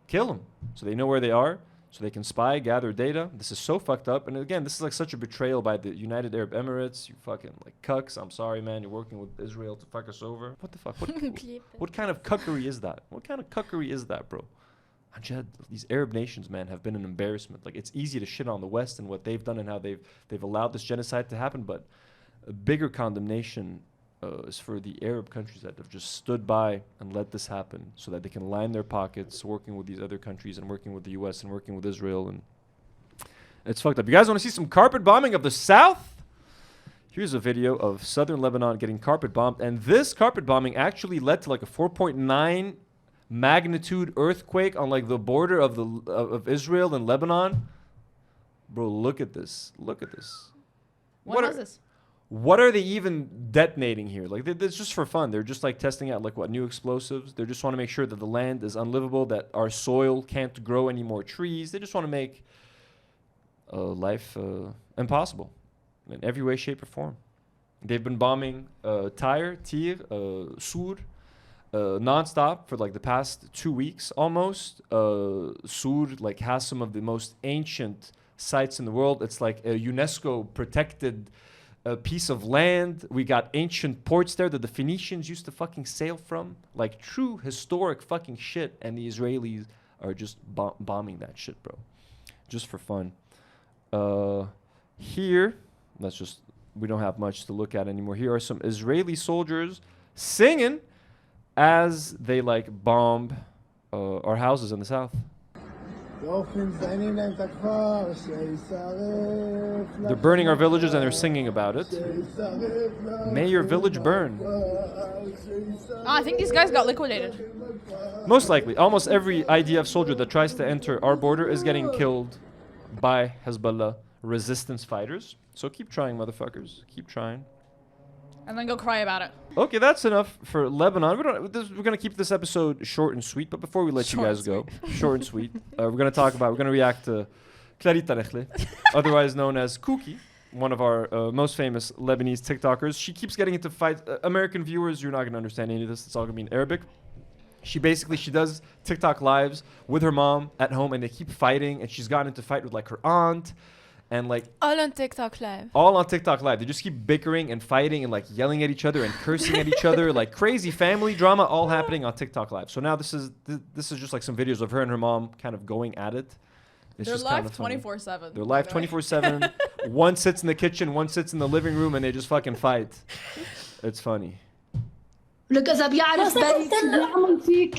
kill them. So they know where they are, so they can spy, gather data. This is so fucked up. And again, this is like such a betrayal by the United Arab Emirates. You fucking like cucks. I'm sorry, man. You're working with Israel to fuck us over. What the fuck? What kind of cuckery is that? What kind of cuckery is that, bro? Ajad, these Arab nations, man, have been an embarrassment. Like, it's easy to shit on the West and what they've done and how they've allowed this genocide to happen, but a bigger condemnation is for the Arab countries that have just stood by and let this happen so that they can line their pockets working with these other countries and working with the US and working with Israel. And it's fucked up. You guys want to see some carpet bombing of the South? Here's a video of southern Lebanon getting carpet bombed. And this carpet bombing actually led to like a 4.9 magnitude earthquake on like the border of Israel and Lebanon. Bro, look at this. Look at this. What was this? What are they even detonating here? Like, it's just for fun. They're just like testing out like what new explosives. They just want to make sure that the land is unlivable, that our soil can't grow any more trees. They just want to make life impossible in every way, shape, or form. They've been bombing Tyre, Sur, nonstop for like the past 2 weeks almost. Sur like has some of the most ancient sites in the world. It's like a UNESCO protected piece of land. We got ancient ports there that the Phoenicians used to fucking sail from. Like true historic fucking shit. And the Israelis are just bombing that shit, bro. Just for fun. Here, we don't have much to look at anymore. Here are some Israeli soldiers singing as they like bomb our houses in the south. They're burning our villages and they're singing about it. May your village burn. I think these guys got liquidated. Most likely. Almost every IDF soldier that tries to enter our border is getting killed by Hezbollah resistance fighters. So keep trying, motherfuckers. Keep trying. And then go cry about it. Okay, that's enough for Lebanon. We're going to keep this episode short and sweet, but before we let you guys go, short and sweet, we're going to react to Couki Nakhle, otherwise known as Couki, one of our most famous Lebanese TikTokers. She keeps getting into fights. American viewers, you're not going to understand any of this. It's all going to be in Arabic. She does TikTok lives with her mom at home, and they keep fighting, and she's gotten into fight with like her aunt. And like all on TikTok live. They just keep bickering and fighting and like yelling at each other and cursing at each other, like crazy family drama, all happening on TikTok live. So now this is just like some videos of her and her mom kind of going at it. They're live 24/7. They're live 24/7. One sits in the kitchen, one sits in the living room, and they just fucking fight. It's funny. لك إذا بيعرف بريك بيعمل فيك.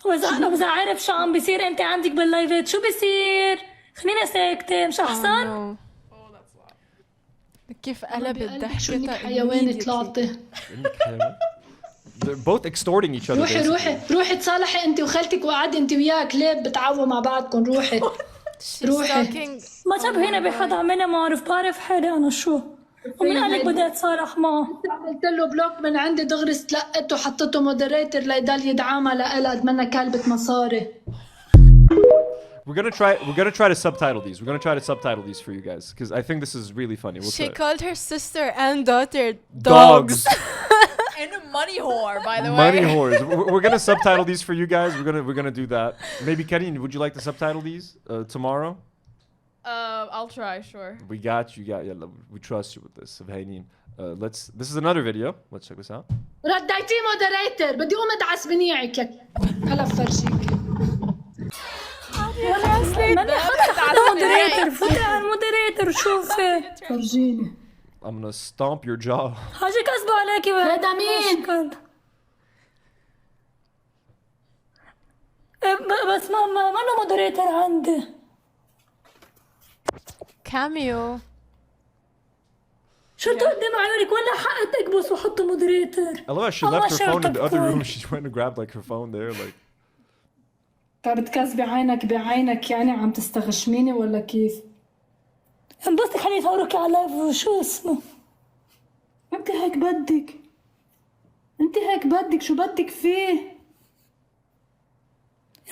وإذا عارف شو عم بيصير أنت عندك باللايفات شو بيصير؟ خلينا ساكتة مش أحسن؟ كيف قلب الضحكة؟ شو إنك حيوان طلعتي؟ They're both extorting each other. روحي تصالحي أنت وخالتك وقعدي أنت وياها كلاب بتعووا مع بعضكم روحي. ما شبهنا بحدا منها ما بعرف حالي أنا شو. ومن قالك بدي اتصالح معه؟ عملت له بلوك من عندي دغري استلقته وحطيته مودريتر ليضل يدعمها لها قد منا كلبة مصاري. We're gonna try to subtitle these. We're gonna try to subtitle these for you guys because I think this is really funny. She called her sister and daughter dogs. And a money whore, by the way. Money whores. We're gonna subtitle these for you guys. We're gonna do that. Maybe Karine, would you like to subtitle these tomorrow? I'll try, sure. We got you. We trust you with this. This is another video. Let's check this out. رديتي مودريتر بدي قوم ادعس بنيعك هلا بفرجيك. مودريتر فوتي على المودريتر شوفي فرجيني. I'm gonna stomp your jaw. حاجة كسبوا عليكي هذا مين؟ بس ما له مودريتر عندي. كاميو شو تقدم عيونك ولا حق تكبس وحط مودريتر. I love how she left her phone in the other room. She went and grabbed like her phone there like. بتكسبي عينك بعينك يعني عم تستغشميني ولا كيف؟ انبسطي خليني اصورك على لايف شو اسمه؟ انت هيك بدك شو بدك فيه؟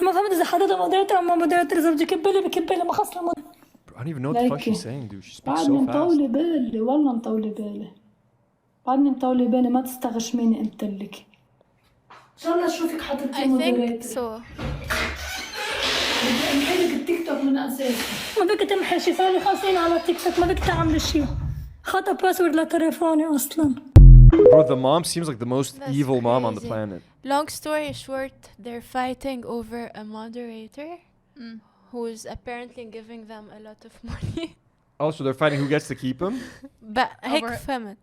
ما فهمت اذا حطيتها مودريتر او ما مودريتر اذا بدي بكبلي ما خلص له. I don't even know what the fuck she's saying, dude. She speaks so fast. مطولة بالي والله مطولة بالي ما تستغشميني قلت لك. ان شاء الله اشوفك حاطتي مودريتر. I think so. بدي امحيلك التيك توك من اساس. ما بدك تمحي شي صار لي 5 سنين على التيك توك ما بدك تعملي شي. خطأ باسورد لتليفوني اصلا. Bro, the mom seems like the most evil mom on the planet. Long story short, they're fighting over a moderator. Who's apparently giving them a lot of money. Also, they're fighting who gets to keep him. But هيك فهمت.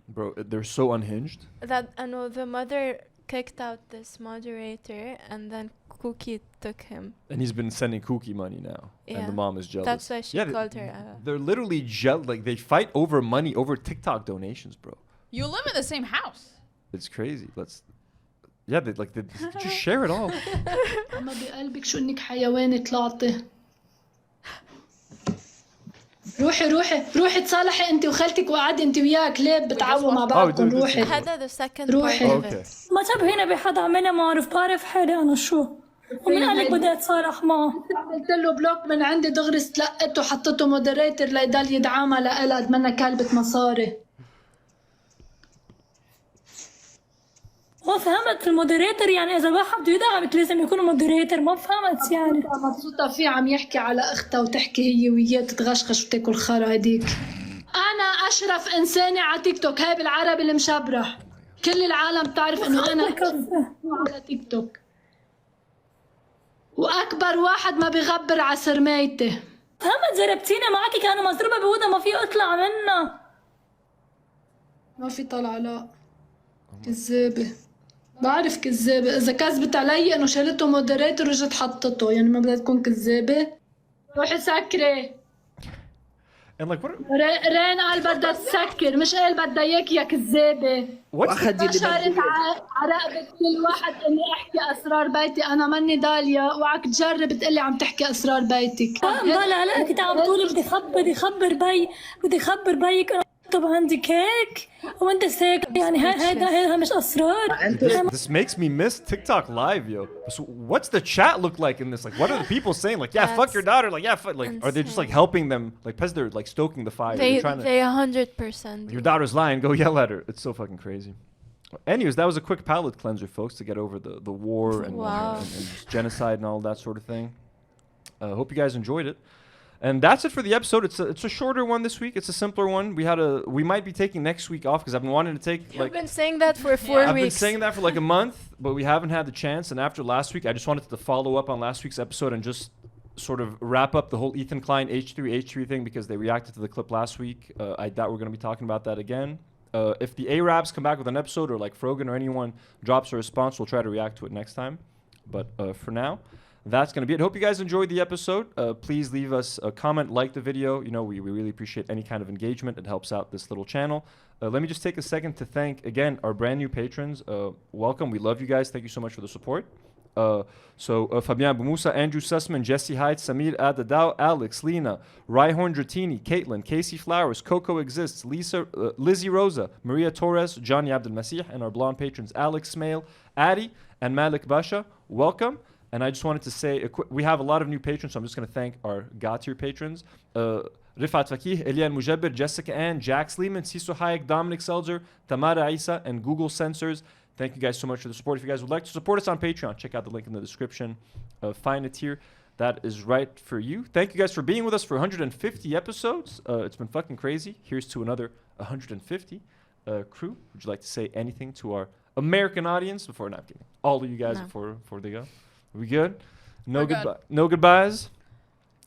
Bro, they're so unhinged. That I know the mother kicked out this moderator and then Couki took him. And he's been sending Couki money now. Yeah. And the mom is jealous. That's why she called her. They're literally jealous. Like they fight over money, over TikTok donations, bro. You live in the same house. It's crazy. Yeah, they just share it all. أما بقلبك شو إنك حيوان طلعتي. روحي تصالحي أنت وخالتك وقعدي أنت وياها كلاب بتعووا مع بعضكم روحي. هذا the second part of it. ما شبهنا بحدا منها ما بعرف حالي أنا شو. ومن قالك بدي اتصالح معه؟ عملت له بلوك من عندي دغري استلقته وحطيته مودريتر ليضل يدعمها لها قد منا كلبة مصاري. ما فهمت المودريتر يعني إذا واحد بده يدعمك لازم يكون مودريتر ما فهمت يعني. مبسوطة فيه عم يحكي على أختها وتحكي هي وياه تتغشغش وتاكل خرا هديك. أنا أشرف إنساني على تيك توك هاي بالعربي المشبرح. كل العالم بتعرف إنه أنا على تيك توك. وأكبر واحد ما بيغبر على سرمايتي. فهمت زربتينا معك كأنه مضروبة بوضع ما في أطلع منها. ما في طلع لا. كذابة. بعرف كذابة إذا كذبت علي إنه شالته مودريتر ورجعت حطته يعني ما بدها تكون كذابة. روحي سكري. And like what? رين قال بدها تسكر مش قال بدها اياك يا كذابه. شارت على رقبة كل واحد اني احكي اسرار بيتي انا ماني داليا وعك تجرب تقلي عم تحكي اسرار بيتك. لا كنت عم تقولي بدي خبر بيك طبعا عندك هيك وانت ساكت يعني هذا مش اسرار. This makes me miss TikTok live, yo. So what's the chat look like in this? Like what are the people saying? Like yeah, fuck your daughter. Like yeah, fuck. Like are they just like helping them? Like because they're like stoking the fire. They 100%. Your daughter's lying. Go yell at her. It's so fucking crazy. Anyways, that was a quick palate cleanser, folks, to get over the war and just genocide and all that sort of thing. Hope you guys enjoyed it. And that's it for the episode. It's a shorter one this week. It's a simpler one. We might be taking next week off because I've been wanting to take. You've been saying that for 4 weeks. I've been saying that for like a month, but we haven't had the chance. And after last week, I just wanted to follow up on last week's episode and just sort of wrap up the whole Ethan Klein H3 thing because they reacted to the clip last week. I doubt we're going to be talking about that again. If the Ayyrabs come back with an episode or like Frogan or anyone drops a response, we'll try to react to it next time. But for now, that's going to be it. Hope you guys enjoyed the episode. Please leave us a comment, like the video. You know, we really appreciate any kind of engagement. It helps out this little channel. Let me just take a second to thank, again, our brand new patrons. Welcome. We love you guys. Thank you so much for the support. Fabian Bumusa, Andrew Sussman, Jesse Hyde, Samir Adadao, Alex, Lena, Rhyhorn Dratini, Caitlin, Casey Flowers, Coco Exists, Lizzie Rosa, Maria Torres, Johnny Abdel Masih, and our blonde patrons Alex Smale, Adi, and Malik Basha. Welcome. And I just wanted to say, we have a lot of new patrons, so I'm just going to thank our God-tier patrons. Rifat Fakih, Elian Mujabir, Jessica Ann, Jax Lehman, Siso Hayek, Dominic Selzer, Tamara Isa, and Google Sensors. Thank you guys so much for the support. If you guys would like to support us on Patreon, check out the link in the description. Find a tier that is right for you. Thank you guys for being with us for 150 episodes. It's been fucking crazy. Here's to another 150. Crew, would you like to say anything to our American audience before? Not kidding. All of you guys before they go. We good? No goodbyes?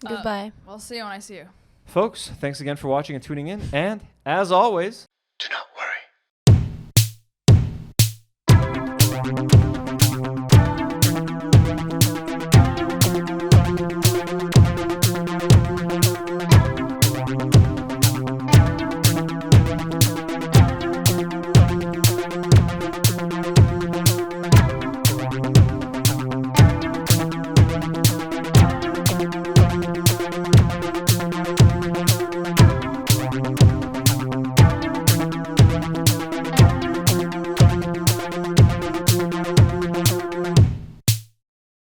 Goodbye. We'll see you when I see you. Folks, thanks again for watching and tuning in. And as always, do not worry.